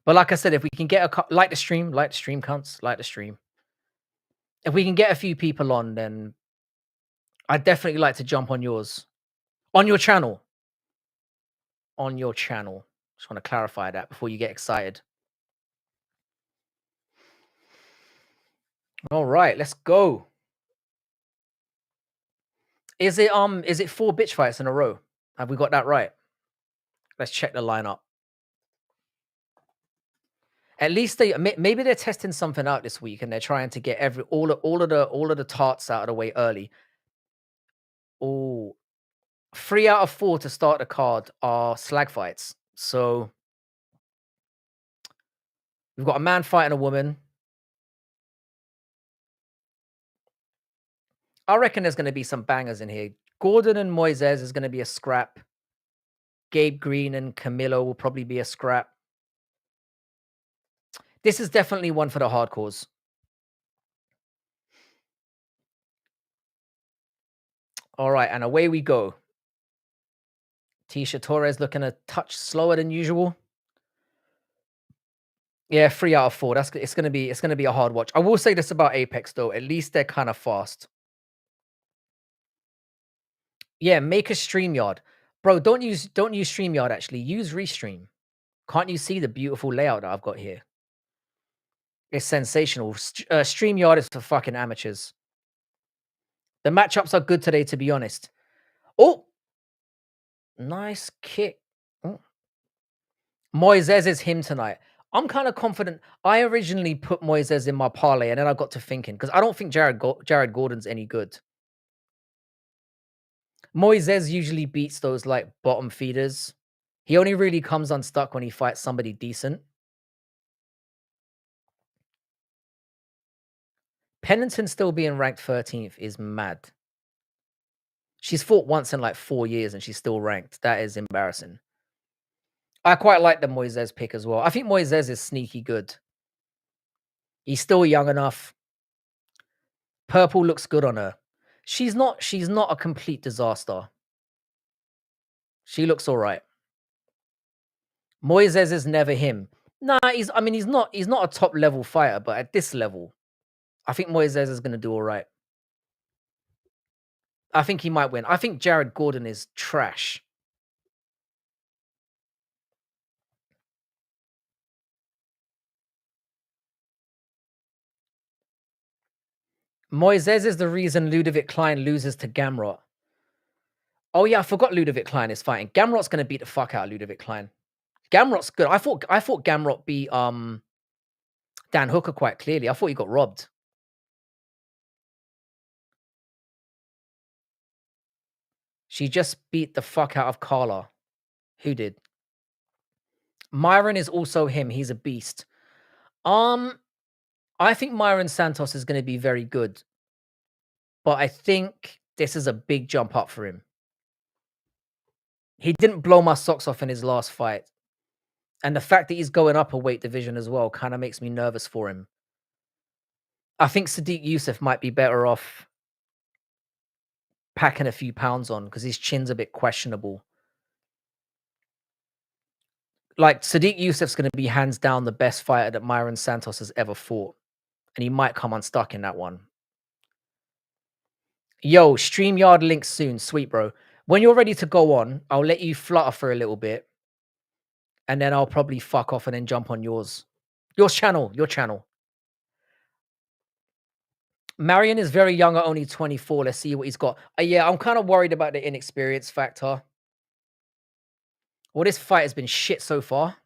But like I said, if we can get like the stream, cunts, like the stream. If we can get a few people on, then I'd definitely like to jump on yours. On your channel. On your channel. Just want to clarify that before you get excited. All right, let's go. Is it 4 bitch fights in a row? Have we got that right? Let's check the lineup. At least maybe they're testing something out this week and they're trying to get all of the tarts out of the way early. Oh, 3 out of 4 to start the card are slag fights. So we've got a man fighting a woman. I reckon there's going to be some bangers in here. Gordon and Moises is going to be a scrap. Gabe Green and Camilo will probably be a scrap. This is definitely one for the hardcores. All right, and away we go. Tisha Torres looking a touch slower than usual. Yeah, 3 out of 4. It's gonna be a hard watch. I will say this about Apex though. At least they're kind of fast. Yeah, make a StreamYard. Bro, don't use StreamYard actually. Use Restream. Can't you see the beautiful layout that I've got here? It's sensational. StreamYard is for fucking amateurs. The matchups are good today, to be honest. Oh, nice kick. Oh, Moises is him tonight. I'm kind of confident. I originally put Moises in my parlay, and then I got to thinking because I don't think Jared Gordon's any good. Moises usually beats those like bottom feeders. He only really comes unstuck when he fights somebody decent. Pennington still being ranked 13th is mad. She's fought once in like 4 years and she's still ranked. That is embarrassing. I quite like the Moises pick as well. I think Moises is sneaky good. He's still young enough. Purple looks good on her. She's not a complete disaster. She looks all right. Moises is never him. Nah, he's not a top level fighter, but at this level, I think Moises is gonna do all right. I think he might win. I think Jared Gordon is trash. Moises is the reason Ludovic Klein loses to Gamrot. Oh yeah, I forgot Ludovic Klein is fighting. Gamrot's gonna beat the fuck out of Ludovic Klein. Gamrot's good. I thought Gamrot beat Dan Hooker quite clearly. I thought he got robbed. She just beat the fuck out of Carla. Who did? Myron is also him. He's a beast. Um, I think Myron Santos is going to be very good, but I think this is a big jump up for him. He didn't blow my socks off in his last fight. And the fact that he's going up a weight division as well kind of makes me nervous for him. I think Sadiq Youssef might be better off packing a few pounds on because his chin's a bit questionable. Like Sadiq Youssef's going to be hands down the best fighter that Myron Santos has ever fought, and he might come unstuck in that one. Yo, StreamYard links soon, sweet bro. When you're ready to go on, I'll let you flutter for a little bit, and then I'll probably fuck off and then jump on yours. Your channel. Marion is very young at only 24. Let's see what he's got. Yeah, I'm kind of worried about the inexperience factor. Well, this fight has been shit so far.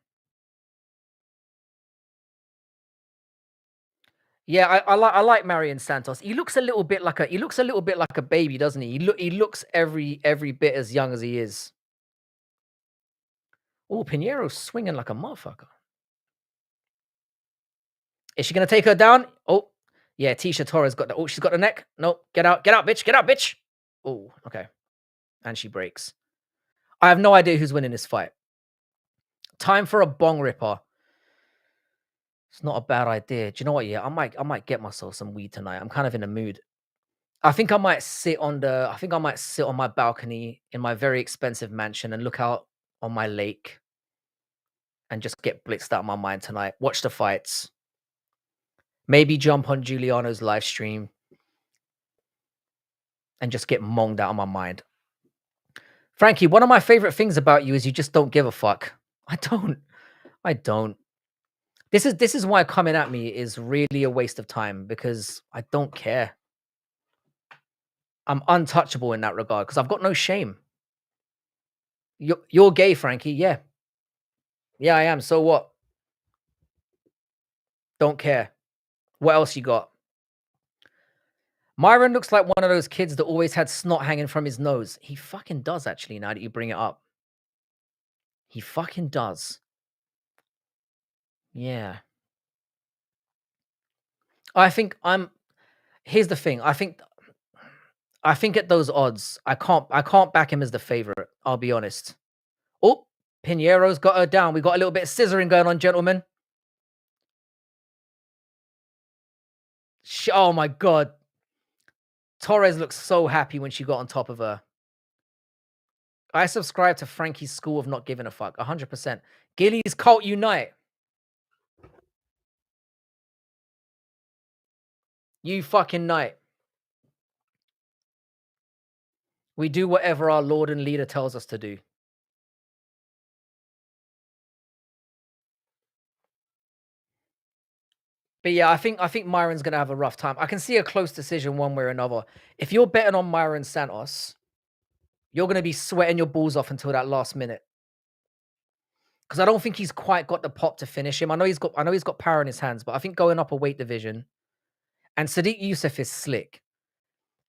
Yeah, I like Marion Santos. He looks a little bit like a baby, doesn't he? He looks every bit as young as he is. Oh, Pinero's swinging like a motherfucker. Is she gonna take her down? Oh, yeah. Tisha Torres got the. Oh, she's got the neck. No, get out, bitch, get out, bitch. Oh, okay. And she breaks. I have no idea who's winning this fight. Time for a bong ripper. It's not a bad idea. Do you know what? Yeah, I might get myself some weed tonight. I'm kind of in a mood. I think I might sit on my balcony in my very expensive mansion and look out on my lake and just get blitzed out of my mind tonight. Watch the fights. Maybe jump on Giuliano's live stream and just get monged out of my mind. Frankie, one of my favorite things about you is you just don't give a fuck. I don't. I don't. This is why coming at me is really a waste of time because I don't care. I'm untouchable in that regard because I've got no shame. You're gay, Frankie. Yeah. Yeah, I am. So what? Don't care. What else you got? Myron looks like one of those kids that always had snot hanging from his nose. He fucking does, actually, now that you bring it up. He fucking does. Yeah. I think I'm here's the thing. I think at those odds, I can't back him as the favorite. I'll be honest. Oh, Pinero's got her down. We got a little bit of scissoring going on, gentlemen. Oh my god. Torres looks so happy when she got on top of her. I subscribe to Frankie's school of not giving a fuck. 100%. Gilly's Cult Unite. You fucking night. We do whatever our Lord and leader tells us to do. But yeah, I think Myron's gonna have a rough time. I can see a close decision one way or another. If you're betting on Myron Santos, you're gonna be sweating your balls off until that last minute. because I don't think he's quite got the pop to finish him. I know he's got power in his hands, but I think going up a weight division and Sadiq Youssef is slick.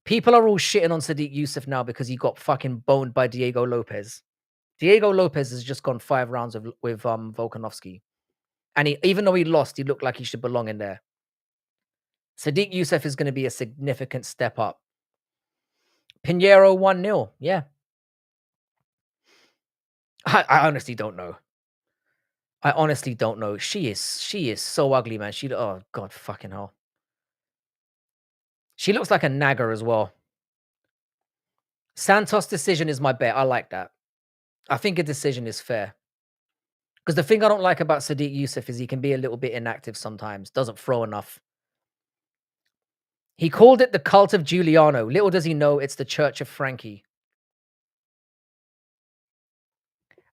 People are all shitting on Sadiq Youssef now because he got fucking boned by Diego Lopez. Diego Lopez has just gone 5 rounds with Volkanovski. And even though he lost, he looked like he should belong in there. Sadiq Youssef is going to be a significant step up. Pinheiro 1-0. Yeah. I honestly don't know. I honestly don't know. She is so ugly, man. Oh god fucking hell. She looks like a nagger as well. Santos decision is my bet. I like that. I think a decision is fair. Because the thing I don't like about Sadiq Youssef is he can be a little bit inactive sometimes. Doesn't throw enough. He called it the cult of Giuliano. Little does he know it's the church of Frankie.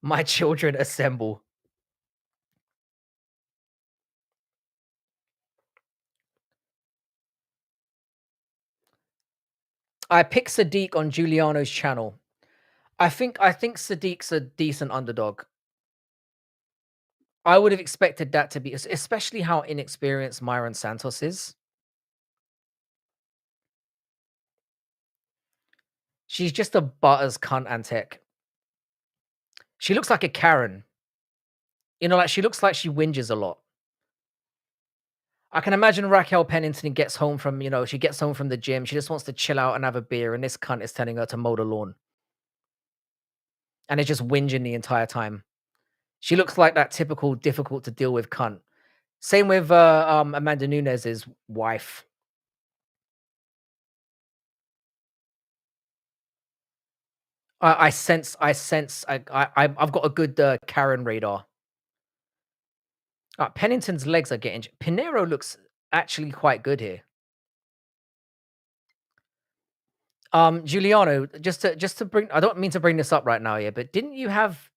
My children assemble. I picked Sadiq on Giuliano's channel. I think Sadiq's a decent underdog. I would have expected that to be, especially how inexperienced Myron Santos is. She's just a butters cunt Antec. She looks like a Karen. You know, like she looks like she whinges a lot. I can imagine Raquel Pennington gets home from, she gets home from the gym. She just wants to chill out and have a beer, and this cunt is telling her to mow the lawn. And it's just whinging the entire time. She looks like that typical difficult to deal with cunt. Same with Amanda Nunes's wife. I sense I've got a good Karen radar. Pennington's legs are getting. Pinheiro looks actually quite good here. Giuliano, just to bring, I don't mean to bring this up right now, yeah, but didn't you have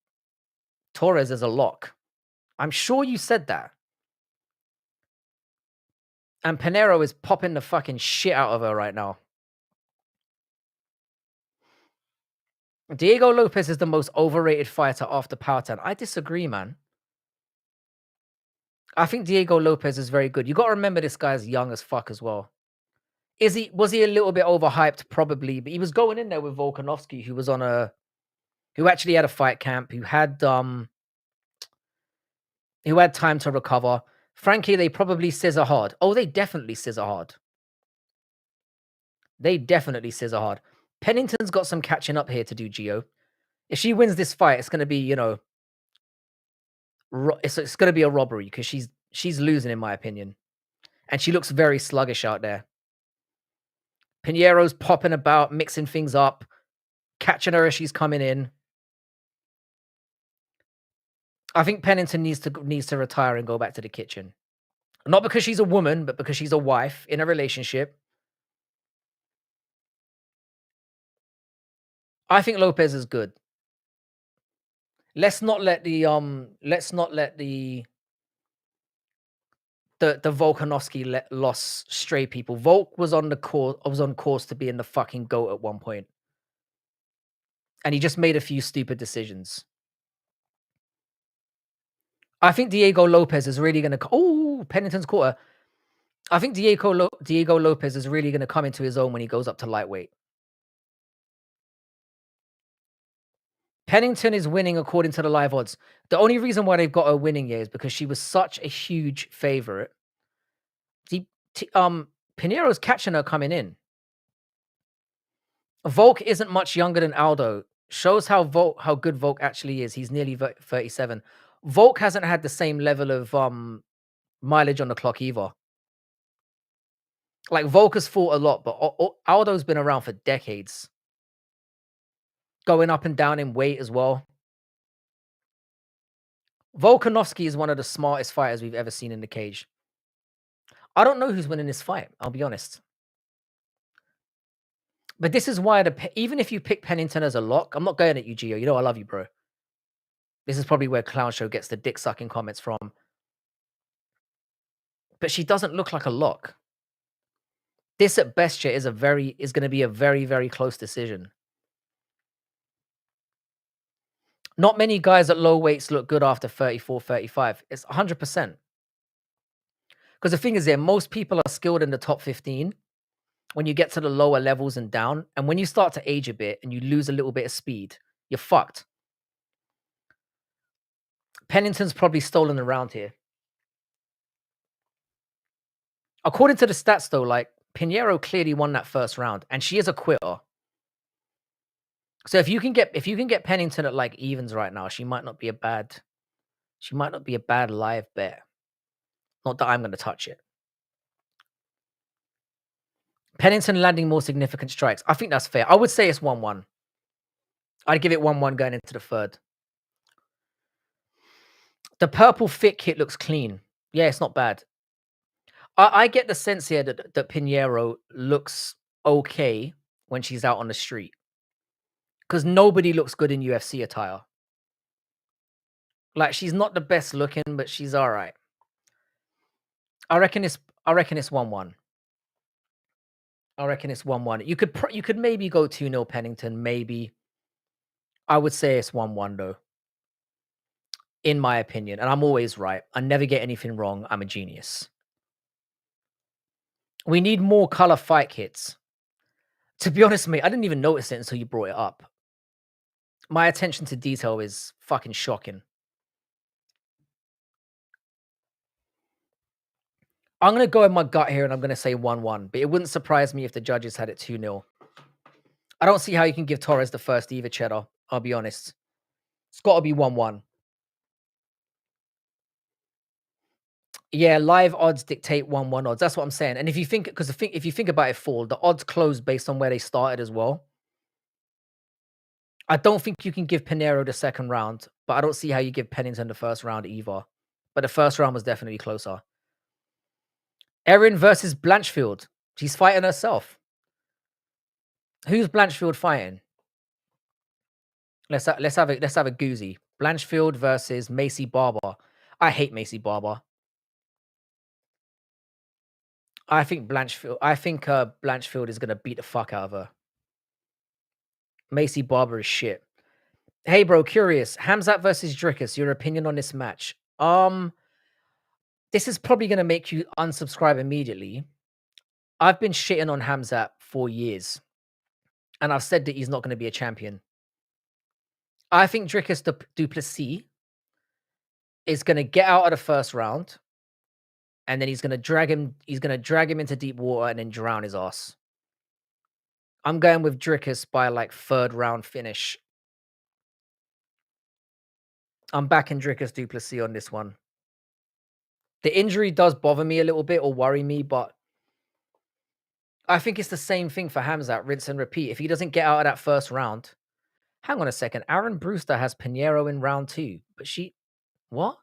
Torres as a lock? I'm sure you said that. And Pinheiro is popping the fucking shit out of her right now. Diego Lopez is the most overrated fighter after Powhatan. I disagree, man. I think Diego Lopez is very good. You got to remember this guy's young as fuck as well. Was he a little bit overhyped? Probably, but he was going in there with Volkanovski, who actually had a fight camp, who had time to recover. Frankly, they probably scissor hard. Oh, they definitely scissor hard. They definitely scissor hard. Pennington's got some catching up here to do, Gio. If she wins this fight, it's going to be, it's going to be a robbery because she's losing, in my opinion. And she looks very sluggish out there. Pinheiro's popping about, mixing things up, catching her as she's coming in. I think Pennington needs to retire and go back to the kitchen. Not because she's a woman, but because she's a wife in a relationship. I think Lopez is good. Let's not let the Volkanovski loss stray people. Volk was on course to be in the fucking GOAT at one point. And he just made a few stupid decisions. I think Diego Lopez is really going to... Oh, Pennington's quarter. I think Diego Lopez is really going to come into his own when he goes up to lightweight. Pennington is winning according to the live odds. The only reason why they've got her winning here is because she was such a huge favorite. Pinheiro's catching her coming in. Volk isn't much younger than Aldo. Shows how good Volk actually is. He's nearly 37. Volk hasn't had the same level of mileage on the clock either. Like Volk has fought a lot, but Aldo's been around for decades. Going up and down in weight as well. Volkanovski is one of the smartest fighters we've ever seen in the cage. I don't know who's winning this fight, I'll be honest. But this is why even if you pick Pennington as a lock, I'm not going at you, Gio. You know I love you, bro. This is probably where Clown Show gets the dick sucking comments from. But she doesn't look like a lock. This at best is going to be a very, very close decision. Not many guys at low weights look good after 34, 35. It's 100%. Because the thing is, most people are skilled in the top 15 when you get to the lower levels and down. And when you start to age a bit and you lose a little bit of speed, you're fucked. Pennington's probably stolen the round here. According to the stats, though, like Pinheiro clearly won that first round, and she is a quitter. So if you can get Pennington at like evens right now, she might not be a bad live bet. Not that I'm going to touch it. Pennington landing more significant strikes. I think that's fair. I would say it's 1-1. I'd give it 1-1 going into the third. The purple thick hit looks clean. Yeah, it's not bad. I get the sense here that Pinheiro looks okay when she's out on the street. Because nobody looks good in UFC attire. Like, she's not the best looking, but she's all right. I reckon it's 1-1. I reckon it's 1-1. You could maybe go 2-0 Pennington, maybe. I would say it's 1-1 though. In my opinion, and I'm always right. I never get anything wrong. I'm a genius. We need more color fight kits. To be honest, mate, I didn't even notice it until you brought it up. My attention to detail is fucking shocking. I'm going to go in my gut here and I'm going to say 1-1, but it wouldn't surprise me if the judges had it 2-0. I don't see how you can give Torres the first either, Cheddar. I'll be honest. It's got to be 1-1. Yeah, live odds dictate 1-1 odds. That's what I'm saying. And if you think, if you think about it, full, the odds close based on where they started as well. I don't think you can give Pinheiro the second round, but I don't see how you give Pennington the first round either. But the first round was definitely closer. Erin versus Blanchfield. She's fighting herself. Who's Blanchfield fighting? Let's have a goozy. Blanchfield versus Macy Barber. I hate Macy Barber. I think Blanchfield is gonna beat the fuck out of her. Macy Barber is shit. Hey bro, curious. Hamzat versus Drickus. Your opinion on this match? This is probably gonna make you unsubscribe immediately. I've been shitting on Hamzat for years, and I've said that he's not gonna be a champion. I think Drickus Duplessis is gonna get out of the first round, and then he's gonna drag him into deep water and then drown his ass. I'm going with Drickus by like third round finish. I'm backing Drickus Duplessis on this one. The injury does bother me a little bit or worry me, but I think it's the same thing for Hamzat, rinse and repeat. If he doesn't get out of that first round, hang on a second. Aaron Brewster has Pinheiro in round 2, but what?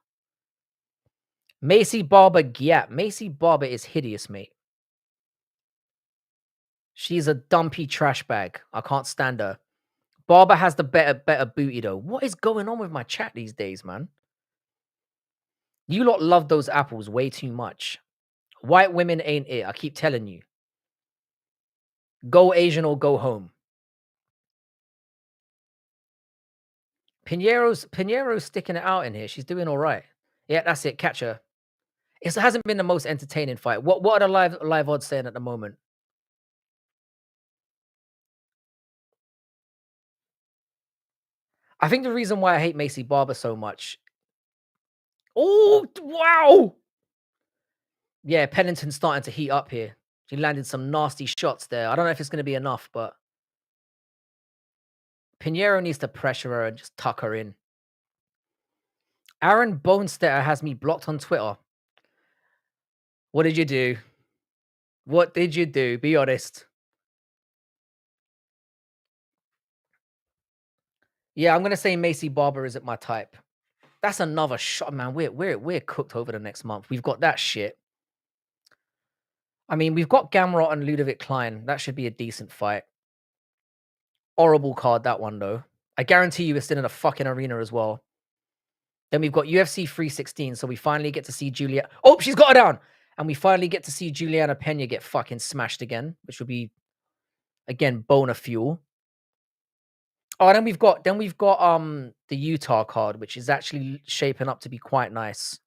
Macy Barber Giap. Macy Barber is hideous, mate. She's a dumpy trash bag. I can't stand her. Barber has the better booty though. What is going on with my chat these days, man? You lot love those apples way too much. White women ain't it. I keep telling you. Go Asian or go home. Pinheiro's sticking it out in here. She's doing all right. Yeah, that's it. Catch her. It hasn't been the most entertaining fight. What are the live odds saying at the moment? I think the reason why I hate Macy Barber so much. Oh, wow. Yeah, Pennington's starting to heat up here. She landed some nasty shots there. I don't know if it's going to be enough, but Pinheiro needs to pressure her and just tuck her in. Aaron Bonestetter has me blocked on Twitter. What did you do? What did you do? Be honest. Yeah, I'm gonna say Macy Barber isn't my type. That's another shot, man. We're cooked over the next month. We've got that shit. I mean, we've got Gamrot and Ludovic Klein. That should be a decent fight. Horrible card, that one, though. I guarantee you it's still in a fucking arena as well. Then we've got UFC 316, so we finally get to see Julia. Oh, she's got her down! And we finally get to see Juliana Pena get fucking smashed again, which would be, again, boner fuel. Oh, then we've got the Utah card, which is actually shaping up to be quite nice.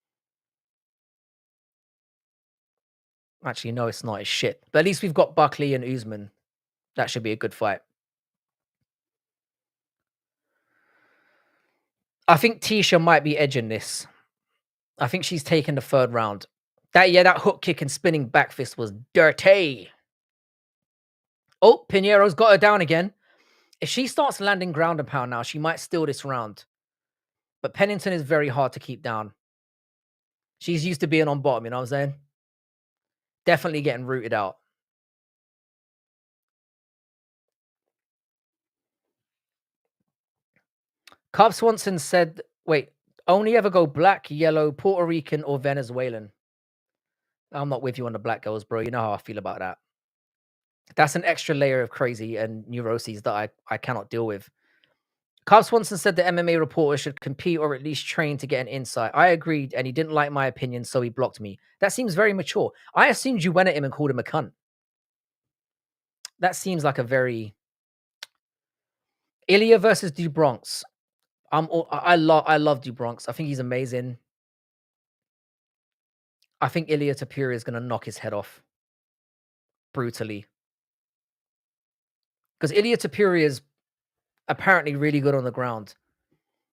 Actually, no, it's not. It's shit. But at least we've got Buckley and Usman. That should be a good fight. I think Tisha might be edging this. I think she's taking the third round. That hook kick and spinning back fist was dirty. Oh, Pinero's got her down again. If she starts landing ground and pound now, she might steal this round. But Pennington is very hard to keep down. She's used to being on bottom, you know what I'm saying? Definitely getting rooted out. Carl Swanson said, wait, only ever go black, yellow, Puerto Rican, or Venezuelan. I'm not with you on the black girls, bro. You know how I feel about that. That's an extra layer of crazy and neuroses that I cannot deal with. Carl Swanson said the MMA reporter should compete or at least train to get an insight. I agreed, and he didn't like my opinion, so he blocked me. That seems very mature. I assumed you went at him and called him a cunt. That seems like a very Ilya versus DuBronx. I love DuBronx. I think he's amazing. I think Ilya Tapiri is going to knock his head off brutally because Ilya Tapiri is apparently really good on the ground.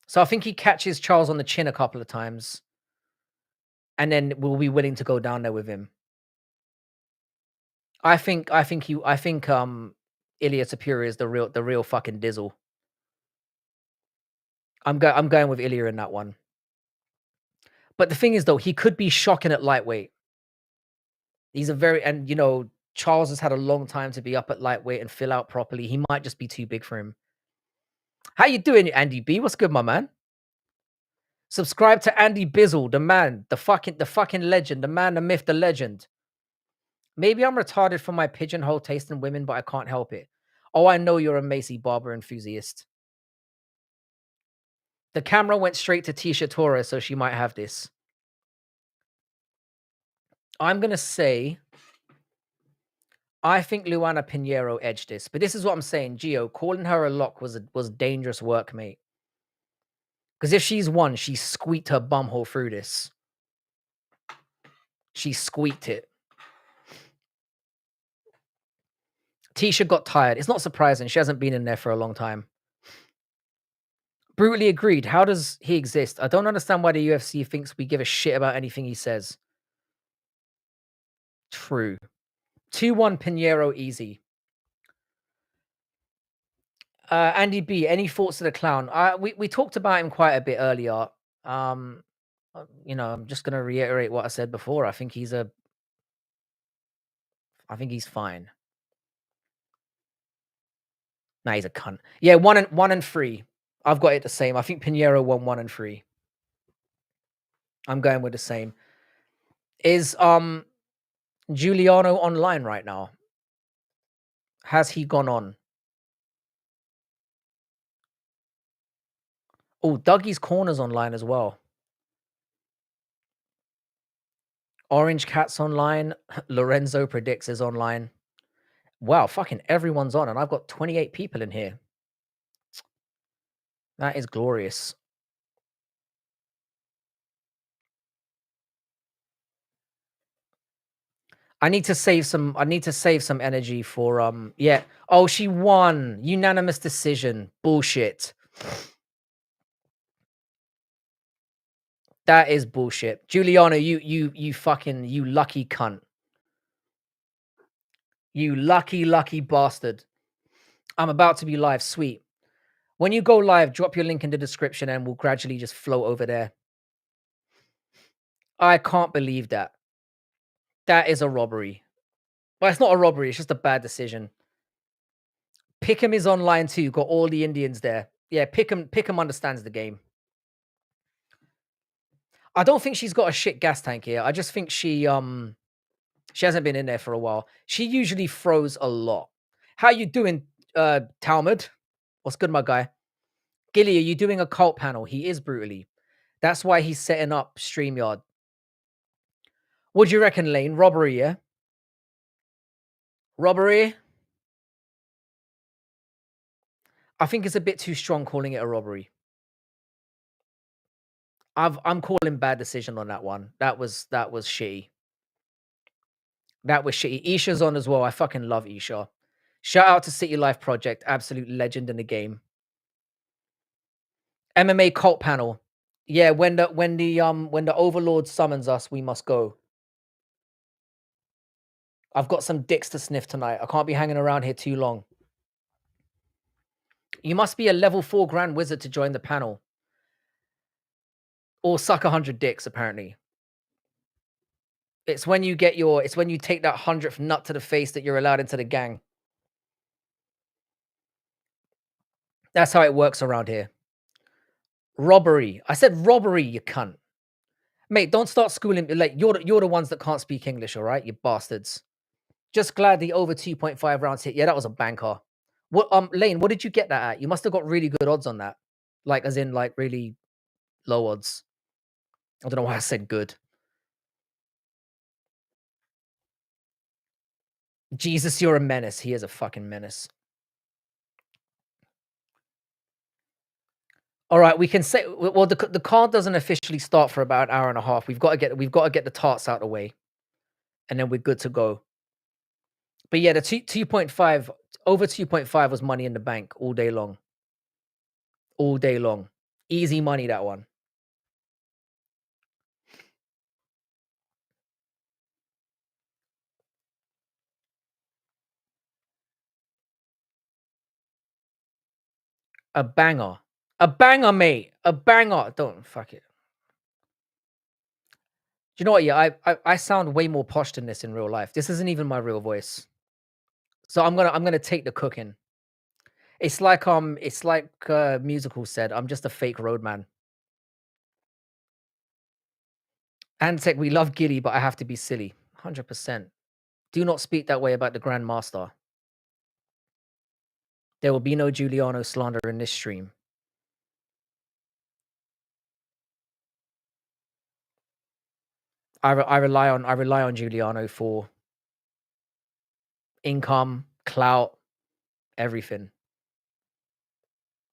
So I think he catches Charles on the chin a couple of times, and then we'll be willing to go down there with him. I think Ilya Tapiri is the real fucking dizzle. I'm going with Ilya in that one. But the thing is though, he could be shocking at lightweight. He's a very and Charles has had a long time to be up at lightweight and fill out properly. He might just be too big for him. How you doing, Andy B? What's good, my man? Subscribe to Andy Bizzle, the man, the fucking legend, the man, the myth, the legend. Maybe I'm retarded for my pigeonhole taste in women, but I can't help it. Oh, I know you're a Macy Barber enthusiast. The camera went straight to Tisha Torres, so she might have this. I'm gonna say I think Luana Pinheiro edged this, but this is what I'm saying. Gio, calling her a lock was dangerous work, mate. Because if she's won, she squeaked her bumhole through this. She squeaked it. Tisha got tired. It's not surprising. She hasn't been in there for a long time. Brutally agreed. How does he exist? I don't understand why the UFC thinks we give a shit about anything he says. True. 2-1 Pinheiro easy. Andy B, any thoughts to the clown? We talked about him quite a bit earlier. I'm just gonna reiterate what I said before. I think he's fine. Nah, he's a cunt. Yeah, 1-3. I've got it the same. I think Pinheiro won 1-3. I'm going with the same. Is Giuliano online right now? Has he gone on? Oh, Dougie's Corner's online as well. Orange Cat's online. Lorenzo Predicts is online. Wow, fucking everyone's on, and I've got 28 people in here. That is glorious. I need to save some energy for yeah. Oh, she won. Unanimous decision. Bullshit. That is bullshit. Giuliano, you fucking you lucky cunt. You lucky bastard. I'm about to be live. Sweet. When you go live, drop your link in the description and we'll gradually just flow over there. I can't believe that. That is a robbery. Well, it's not a robbery. It's just a bad decision. Pick'em is online too. Got all the Indians there. Yeah, Pick'em understands the game. I don't think she's got a shit gas tank here. I just think she hasn't been in there for a while. She usually throws a lot. How you doing, Talmud? What's good, my guy? Gilly, are you doing a cult panel? He is brutally. That's why he's setting up StreamYard. What do you reckon, Lane? Robbery, yeah? Robbery? I think it's a bit too strong calling it a robbery. I'm calling bad decision on that one. That was shitty. That was shitty. Isha's on as well. I fucking love Isha. Shout out to City Life Project, absolute legend in the game. MMA cult panel. Yeah, when the Overlord summons us, we must go. I've got some dicks to sniff tonight. I can't be hanging around here too long. You must be a level 4 Grand Wizard to join the panel. Or suck 100 dicks, apparently. It's when you take that 100th nut to the face that you're allowed into the gang. That's how it works around here. Robbery. I said robbery, you cunt. Mate, don't start schooling. Like, you're the ones that can't speak English, all right? You bastards. Just glad the over 2.5 rounds hit. Yeah, that was a banker. What Lane, what did you get that at? You must have got really good odds on that. Like, as in, like, really low odds. I don't know why I said good. Jesus, you're a menace. He is a fucking menace. All right, we can say well, the card doesn't officially start for about an hour and a half. We've got to get the tarts out of the way, and then we're good to go. But yeah, the 2.5 over 2.5 was money in the bank all day long. All day long. Easy money, that one. A banger. A banger, mate. A banger. Don't fuck it. Do you know what? Yeah, I sound way more posh than this in real life. This isn't even my real voice. So I'm gonna take the cooking. It's like musical said, I'm just a fake roadman. Antec, we love Gilly, but I have to be silly. 100%. Do not speak that way about the Grand Master. There will be no Giuliano slander in this stream. I rely on Giuliano for income, clout, everything.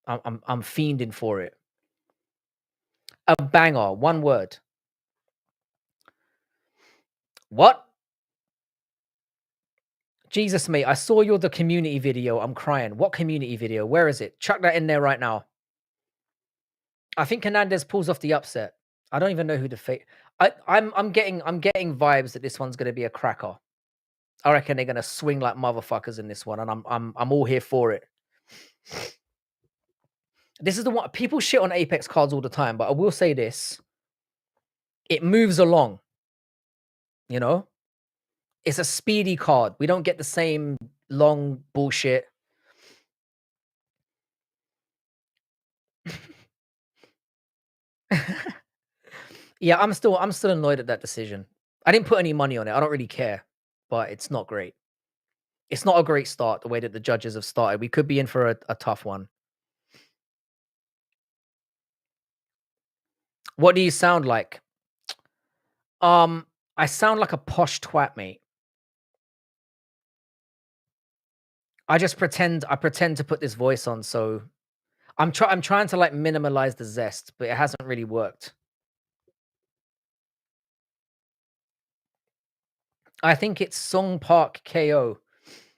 I'm fiending for it. A banger, one word. What? Jesus, mate, I saw the community video. I'm crying. What community video? Where is it? Chuck that in there right now. I think Hernandez pulls off the upset. I don't even know who the fake. I'm getting vibes that this one's gonna be a cracker. I reckon they're gonna swing like motherfuckers in this one, and I'm all here for it. This is the one people shit on Apex cards all the time, but I will say this: it moves along. You know, it's a speedy card. We don't get the same long bullshit. Yeah, I'm still annoyed at that decision. I didn't put any money on it. I don't really care, but it's not great. It's not a great start the way that the judges have started. We could be in for a tough one. What do you sound like? Um, I sound like a posh twat, mate. I pretend to put this voice on, so I'm trying to like minimalize the zest, but it hasn't really worked. I think it's Song Park KO.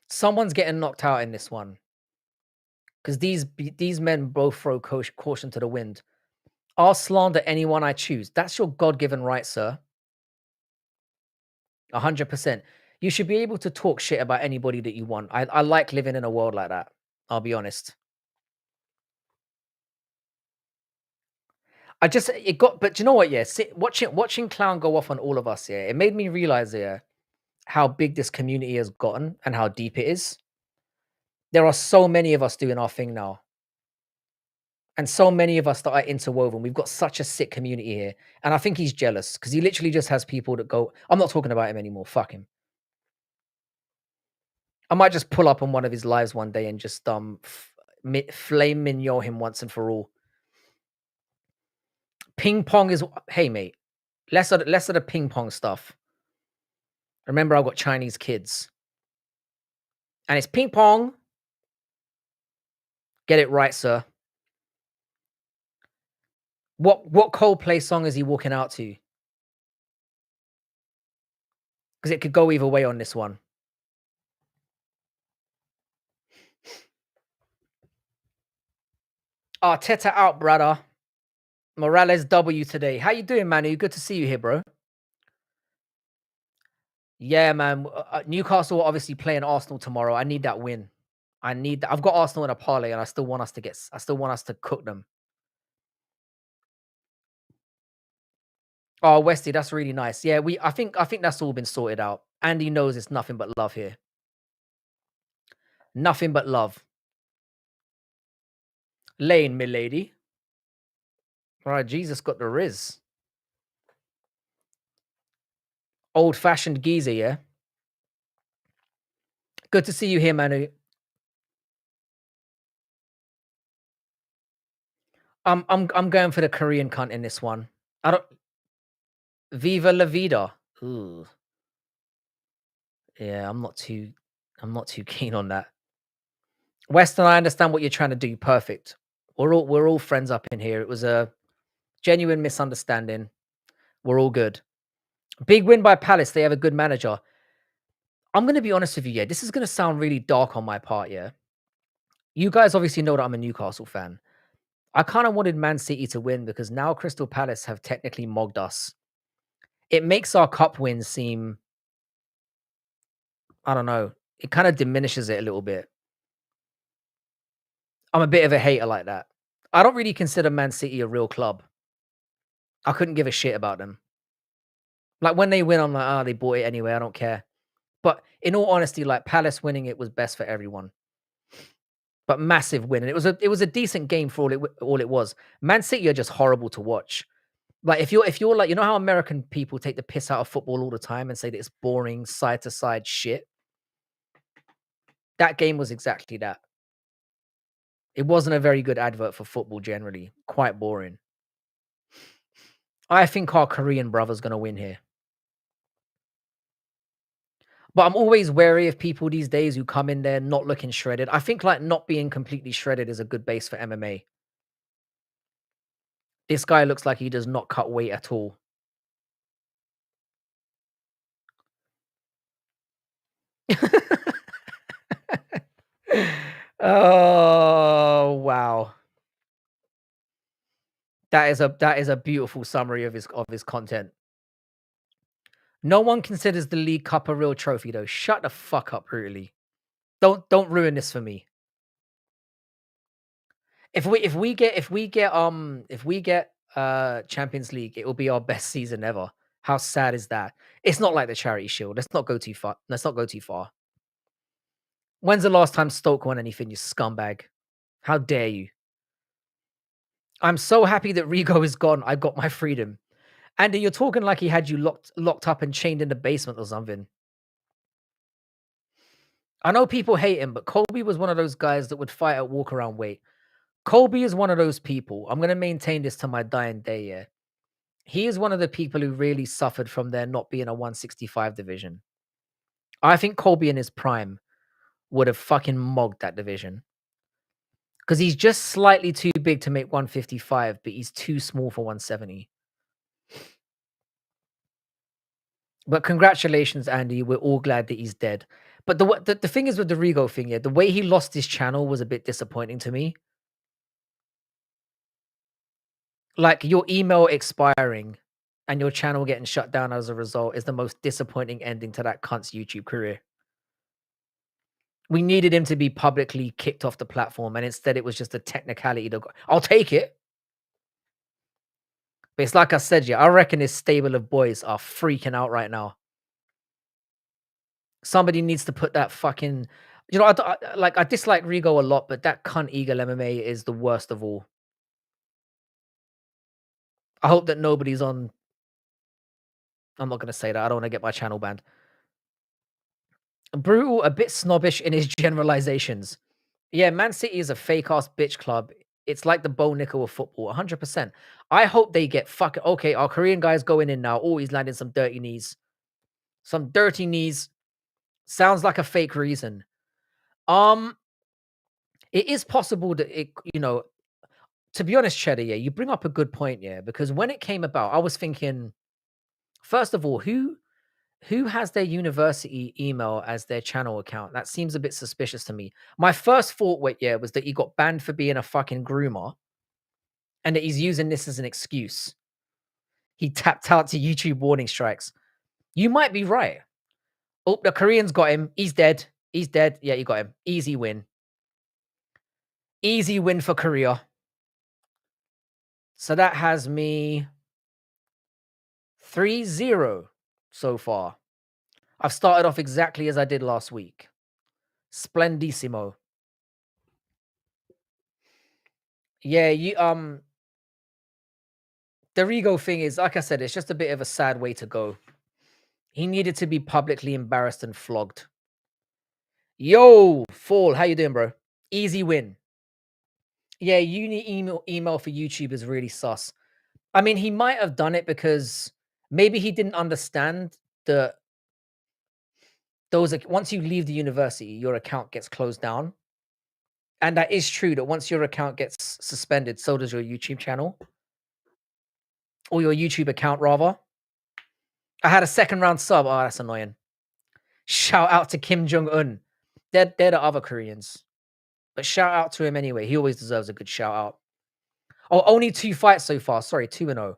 Someone's getting knocked out in this one because these men both throw caution to the wind. I'll slander anyone I choose. That's your God-given right, sir. 100%. You should be able to talk shit about anybody that you want. I like living in a world like that. I'll be honest. But do you know what? Yeah, watching Clown go off on all of us. Yeah, it made me realize. Yeah, how big this community has gotten and how deep it is. There are so many of us doing our thing now. And so many of us that are interwoven. We've got such a sick community here. And I think he's jealous because he literally just has people that go, I'm not talking about him anymore. Fuck him. I might just pull up on one of his lives one day and just flame mignon him once and for all. Ping pong is hey mate, less of the ping pong stuff. Remember, I've got Chinese kids. And it's ping pong. Get it right, sir. What Coldplay song is he walking out to? Because it could go either way on this one. Arteta out, brother. Morales W today. How you doing, Manu? Good to see you here, bro. Yeah, man. Newcastle are obviously playing Arsenal tomorrow. I need that win. I need that. I've got Arsenal in a parlay, and I still want us to get. I still want us to cook them. Oh, Westy, that's really nice. Yeah, we. I think that's all been sorted out. Andy knows it's nothing but love here. Nothing but love. Lane, milady. Right, Jesus got the Riz. Old fashioned geezer, yeah. Good to see you here, Manu. I'm going for the Korean cunt in this one. I don't. Viva la vida. Ooh, yeah. I'm not too keen on that. Weston, I understand what you're trying to do. Perfect. We're all friends up in here. It was a genuine misunderstanding. We're all good. Big win by Palace. They have a good manager. I'm gonna be honest with you. Yeah, this is gonna sound really dark on my part. Yeah, you guys obviously know that I'm a Newcastle fan. I kind of wanted Man City to win because now Crystal Palace have technically mogged us. It makes our cup wins seem, I don't know, it kind of diminishes it a little bit. I'm a bit of a hater like that. I don't really consider Man City a real club. I couldn't give a shit about them. Like when they win, I'm like, oh, they bought it anyway. I don't care. But in all honesty, like Palace winning it was best for everyone. But massive win, and it was a decent game for all it was. Man City are just horrible to watch. Like if you're like, you know how American people take the piss out of football all the time and say that it's boring side to side shit. That game was exactly that. It wasn't a very good advert for football generally. Quite boring. I think our Korean brother's gonna win here. But I'm always wary of people these days who come in there not looking shredded. I think like not being completely shredded is a good base for MMA. This guy looks like he does not cut weight at all. Oh wow. That is a beautiful summary of his content. No one considers the League Cup a real trophy though. Shut the fuck up, brutally. Don't ruin this for me. If we get Champions League, it will be our best season ever. How sad is that? It's not like the Charity Shield. Let's not go too far. Let's not go too far. When's the last time Stoke won anything, you scumbag? How dare you? I'm so happy that Rigo is gone. I got my freedom. Andy, you're talking like he had you locked up and chained in the basement or something. I know people hate him, but Colby was one of those guys that would fight at walk around weight. Colby is one of those people. I'm gonna maintain this to my dying day, yeah. He is one of the people who really suffered from there not being a 165 division. I think Colby in his prime would have fucking mogged that division. Because he's just slightly too big to make 155, but he's too small for 170. But congratulations, Andy. We're all glad that he's dead. But the thing is with the Rigo thing, yeah, the way he lost his channel was a bit disappointing to me. Like your email expiring and your channel getting shut down as a result is the most disappointing ending to that cunt's YouTube career. We needed him to be publicly kicked off the platform, and instead it was just a technicality. I'll take it. But it's like I said, yeah, I reckon this stable of boys are freaking out right now. Somebody needs to put that fucking, I dislike Rigo a lot, but that cunt Eagle MMA is the worst of all. I hope that nobody's on. I'm not gonna say that. I don't want to get my channel banned. Brutal, a bit snobbish in his generalizations. Yeah, Man City is a fake ass bitch club. It's like the Bo Nickel of football, 100%. I hope they get fucking okay. Our Korean guy's going in now. Oh, he's landing some dirty knees. Some dirty knees. Sounds like a fake reason. Um, It is possible that to be honest, Cheddar, yeah, you bring up a good point, yeah, because when it came about, I was thinking, first of all, who has their university email as their channel account? That seems a bit suspicious to me. My first thought, yeah, was that he got banned for being a fucking groomer and that he's using this as an excuse. He tapped out to YouTube warning strikes. You might be right. Oh, the Koreans got him. He's dead. He's dead. Yeah, you got him. Easy win. Easy win for Korea. So that has me 3-0 so far. I've started off exactly as I did last week. Splendissimo. Yeah, the Rigo thing is, like I said, it's just a bit of a sad way to go. He needed to be publicly embarrassed and flogged. Yo, Fall, how you doing, bro? Easy win. Yeah, uni email for YouTube is really sus. I mean, he might have done it because maybe he didn't understand that once you leave the university, your account gets closed down. And that is true that once your account gets suspended, so does your YouTube channel or your YouTube account, rather. I had a second round sub. Oh, that's annoying. Shout out to Kim Jong Un. They're the other Koreans, but shout out to him anyway. He always deserves a good shout out. Oh, only 2 fights so far. Sorry, 2-0.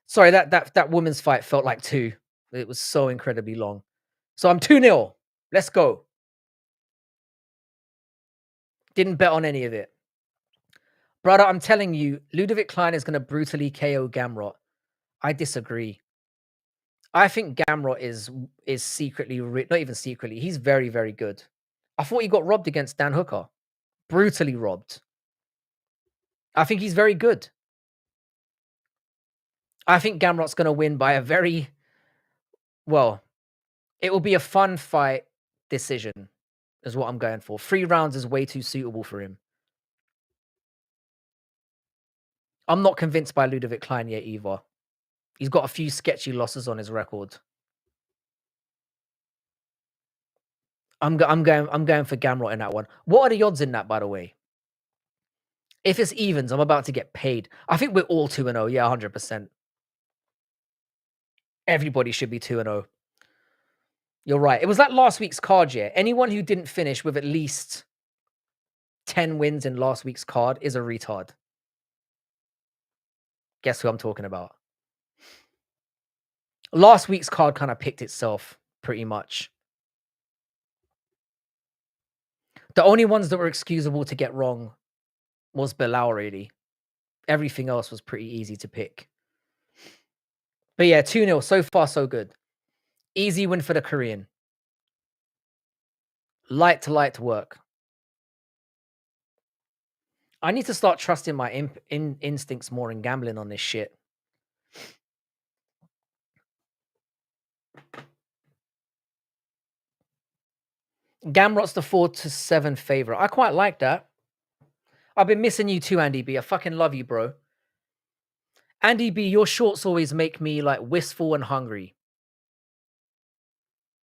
Sorry, that woman's fight felt like 2. It was so incredibly long. So I'm 2-0. Let's go. Didn't bet on any of it. Brother, I'm telling you, Ludovic Klein is going to brutally KO Gamrot. I disagree. I think Gamrot is secretly, not even secretly, he's very, very good. I thought he got robbed against Dan Hooker. Brutally robbed. I think he's very good. I think Gamrot's going to win by a very, well, it will be a fun fight decision, is what I'm going for. 3 rounds is way too suitable for him. I'm not convinced by Ludovic Klein yet either. He's got a few sketchy losses on his record. I'm going for Gamrot in that one. What are the odds in that, by the way? If it's evens, I'm about to get paid. I think we're all 2-0. Yeah, 100%. Everybody should be 2-0. You're right. It was like last week's card, yeah. Anyone who didn't finish with at least 10 wins in last week's card is a retard. Guess who I'm talking about? Last week's card kind of picked itself, pretty much. The only ones that were excusable to get wrong was Bilal, really. Everything else was pretty easy to pick. But yeah, 2-0. So far, so good. Easy win for the Korean. Light work. I need to start trusting my instincts more in gambling on this shit. Gamrot's the 4-7 favorite. I quite like that. I've been missing you too, Andy B. I fucking love you, bro. Andy B, your shorts always make me like wistful and hungry.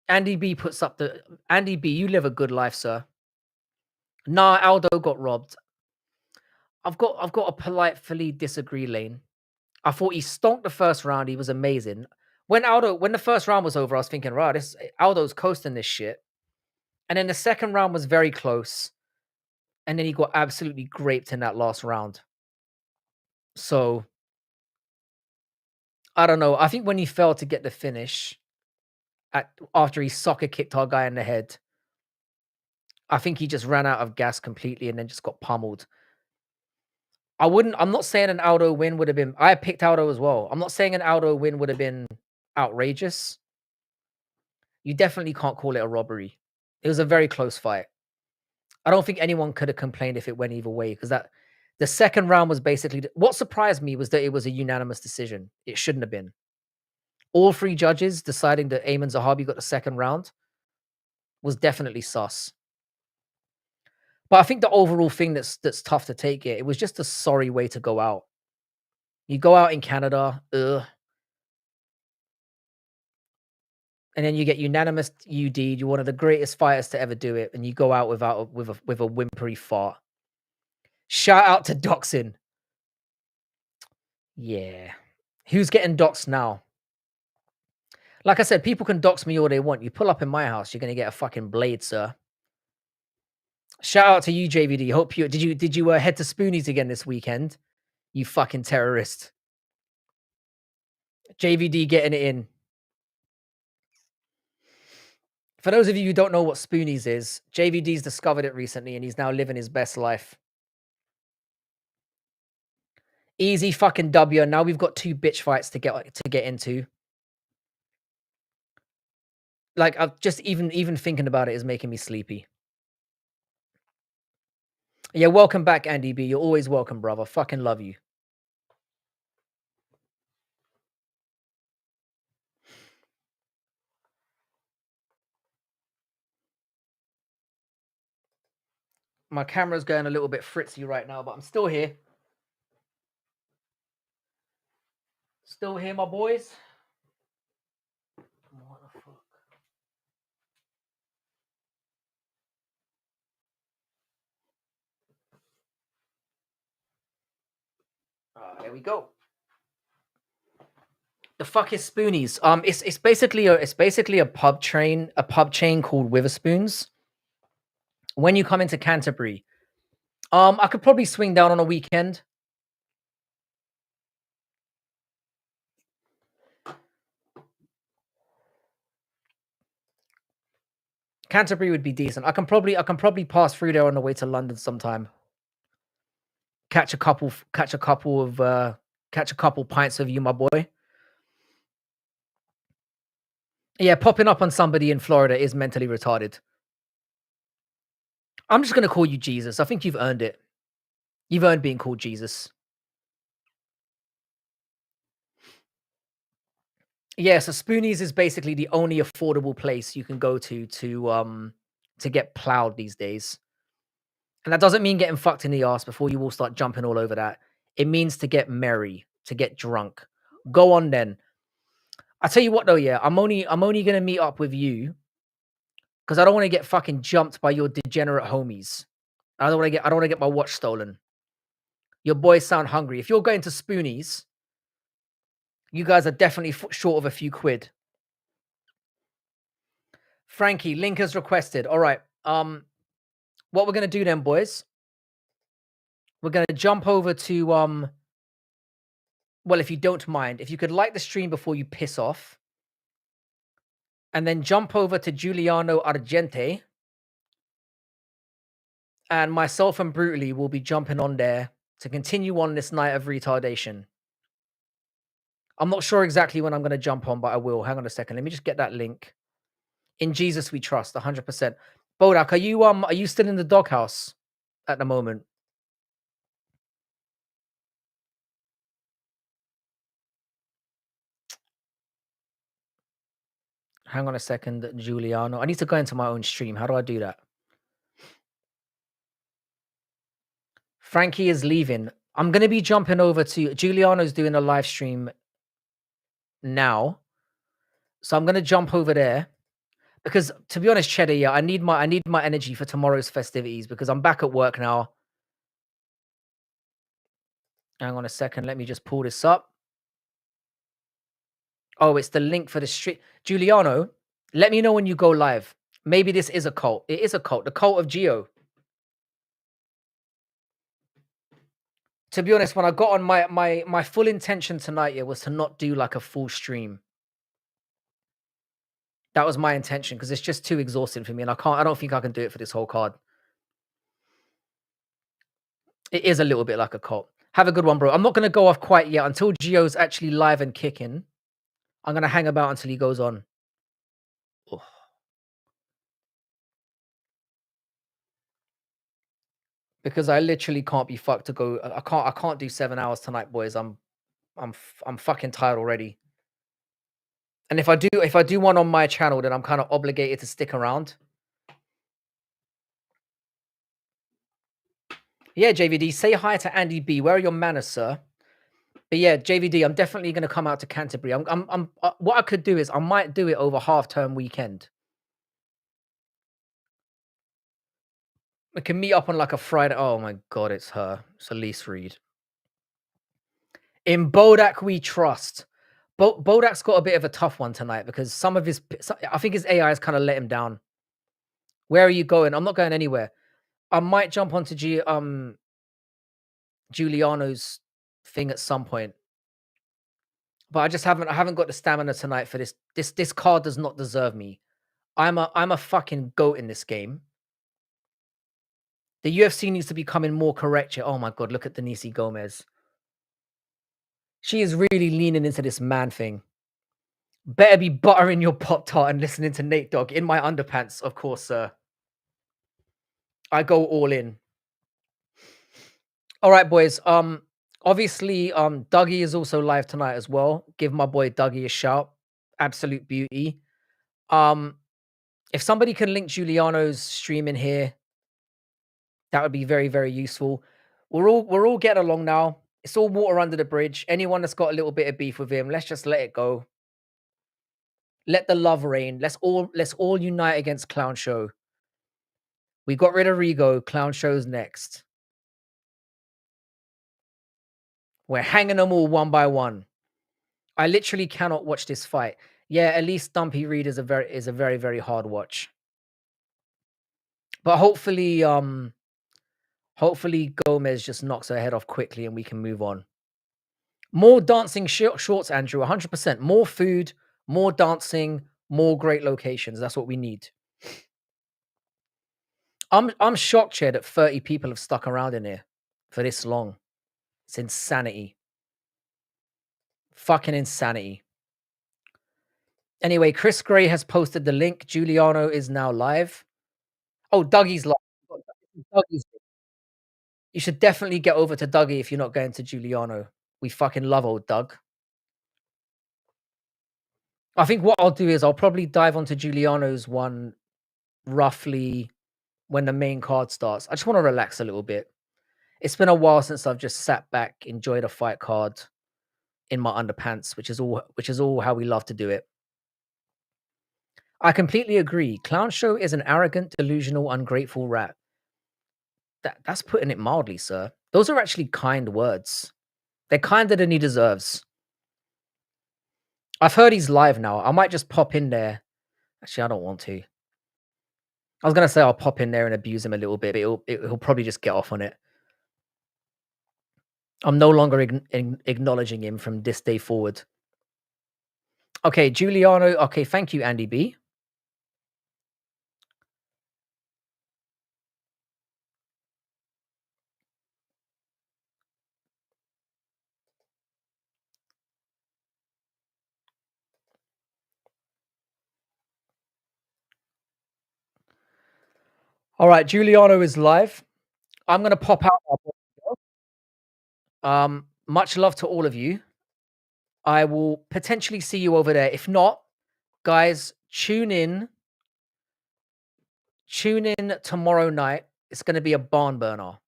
Andy B puts up the Andy B, you live a good life, sir. Nah, Aldo got robbed. I've got a politely disagree lane. I thought he stonked the first round. He was amazing. When the first round was over, I was thinking, right, this Aldo's coasting this shit. And then the second round was very close. And then he got absolutely graped in that last round. So I don't know. I think when he failed to get the finish after he soccer kicked our guy in the head, I think he just ran out of gas completely and then just got pummeled. I'm not saying an Aldo win would have been, I picked Aldo as well. I'm not saying an Aldo win would have been outrageous. You definitely can't call it a robbery. It was a very close fight. I don't think anyone could have complained if it went either way because the second round was basically what surprised me was that it was a unanimous decision. It shouldn't have been. All 3 judges deciding that Ayman Zahabi got the second round was definitely sus. But I think the overall thing that's tough to take it was just a sorry way to go out. You go out in Canada, and then you get unanimous UD. You're one of the greatest fighters to ever do it, and you go out with a whimpery fart. Shout out to doxing. Yeah. Who's getting doxed now? Like I said, people can dox me all they want. You pull up in my house, you're gonna get a fucking blade, sir. Shout out to you, JVD. Hope you did you head to Spoonies again this weekend? You fucking terrorist. JVD getting it in. For those of you who don't know what Spoonies is, JVD's discovered it recently and he's now living his best life. Easy fucking W. And now we've got 2 bitch fights to get into. Like, I've just even thinking about it is making me sleepy. Yeah, welcome back, Andy B. You're always welcome, brother. Fucking love you. My camera's going a little bit fritzy right now, but I'm still here. Still here, my boys. What the fuck? There we go. The fuck is Spoonies? It's basically a pub chain called Witherspoons. When you come into Canterbury, I could probably swing down on a weekend. Canterbury would be decent. I can probably pass through there on the way to London sometime. Catch a couple pints of you, my boy. Yeah, popping up on somebody in Florida is mentally retarded. I'm just gonna call you Jesus. I think you've earned it. You've earned being called Jesus. Yeah, so Spoonies is basically the only affordable place you can go to get plowed these days. And that doesn't mean getting fucked in the ass before you all start jumping all over that. It means to get merry, to get drunk. Go on then. I tell you what though, yeah, I'm only gonna meet up with you because I don't want to get fucking jumped by your degenerate homies. I don't want to get my watch stolen. Your boys sound hungry. If you're going to Spoonies, you guys are definitely short of a few quid. Frankie, link has requested. All right. What we're gonna do then, boys? We're gonna jump over to well, if you don't mind, if you could like the stream before you piss off, and then jump over to Giuliano Argente, and myself and Brutally will be jumping on there to continue on this night of retardation. I'm not sure exactly when I'm going to jump on, but I will. Hang on a second. Let me just get that link. In Jesus we trust, 100%. Bodak, are you still in the doghouse at the moment? Hang on a second, Giuliano. I need to go into my own stream. How do I do that? Frankie is leaving. I'm going to be jumping over to Giuliano's doing a live stream now. So I'm going to jump over there because to be honest, Cheddar, yeah, I need my energy for tomorrow's festivities because I'm back at work now. Hang on a second. Let me just pull this up. Oh, it's the link for the stream. Giuliano, let me know when you go live. Maybe this is a cult. It is a cult. The cult of Geo. To be honest, when I got on my full intention tonight, was to not do like a full stream. That was my intention because it's just too exhausting for me, and I don't think I can do it for this whole card. It is a little bit like a cult. Have a good one, bro. I'm not gonna go off quite yet until Geo's actually live and kicking. I'm gonna hang about until he goes on. Ugh. Because I literally can't be fucked to go. I can't do 7 hours tonight, boys. I'm fucking tired already. And if I do one on my channel, then I'm kind of obligated to stick around. Yeah, JVD, say hi to Andy B. Where are your manners, sir? But yeah, JVD, I'm definitely gonna come out to Canterbury. What I could do is I might do it over half term weekend. We can meet up on like a Friday. Oh my god, it's her. It's Elise Reed. In Bodak we trust. Bodak's got a bit of a tough one tonight because some of his, I think his AI has kind of let him down. Where are you going? I'm not going anywhere. I might jump onto Giuliano's thing at some point, but I haven't got the stamina tonight for this. This card does not deserve me. I'm a fucking goat in this game. The UFC needs to be becoming more correct here. Oh my god, look at Denise Gomez. She is really leaning into this man thing. Better be buttering your Pop Tart and listening to Nate Dogg in my underpants, of course, sir. I go all in. All right, boys. Obviously, Dougie is also live tonight as well. Give my boy Dougie a shout. Absolute beauty. Um, if somebody can link Giuliano's stream in here, that would be very, very useful. We're all getting along now. It's all water under the bridge. Anyone that's got a little bit of beef with him, let's just let it go. Let the love reign. Let's all unite against Clown Show. We got rid of Rigo. Clown Show's next. We're hanging them all one by one. I literally cannot watch this fight. Yeah, at least Dumpy Reed is a very, very hard watch. But hopefully Gomez just knocks her head off quickly and we can move on. More dancing shorts, Andrew, 100%. More food, more dancing, more great locations. That's what we need. I'm shocked, Chair, that 30 people have stuck around in here for this long. It's insanity. Fucking insanity. Anyway, Chris Gray has posted the link. Giuliano is now live. Oh, Dougie's live. Dougie's. You should definitely get over to Dougie if you're not going to Giuliano. We fucking love old Doug. I think what I'll do is I'll probably dive onto Giuliano's one roughly when the main card starts. I just want to relax a little bit. It's been a while since I've just sat back, enjoyed a fight card in my underpants, which is all how we love to do it. I completely agree. Clown Show is an arrogant, delusional, ungrateful rat. That's putting it mildly, sir. Those are actually kind words. They're kinder than he deserves. I've heard he's live now. I might just pop in there. Actually, I don't want to. I was gonna say I'll pop in there and abuse him a little bit, but he'll probably just get off on it. I'm no longer acknowledging him from this day forward. Okay, Giuliano. Okay, thank you, Andy B. All right, Giuliano is live. I'm gonna pop out. Much love to all of you. I will potentially see you over there. If not, guys, tune in. Tune in tomorrow night. It's gonna be a barn burner.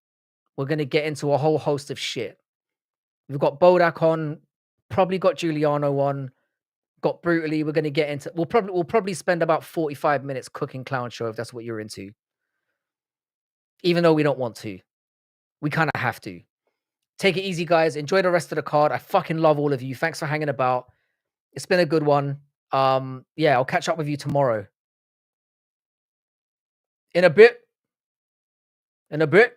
We're gonna get into a whole host of shit. We've got Bodak on, probably got Giuliano on, got Brutally. We're gonna get into. We'll probably spend about 45 minutes cooking Clown Show if that's what you're into. Even though we don't want to, we kind of have to. Take it easy, guys. Enjoy the rest of the card. I fucking love all of you. Thanks for hanging about. It's been a good one. Yeah, I'll catch up with you tomorrow. In a bit. In a bit.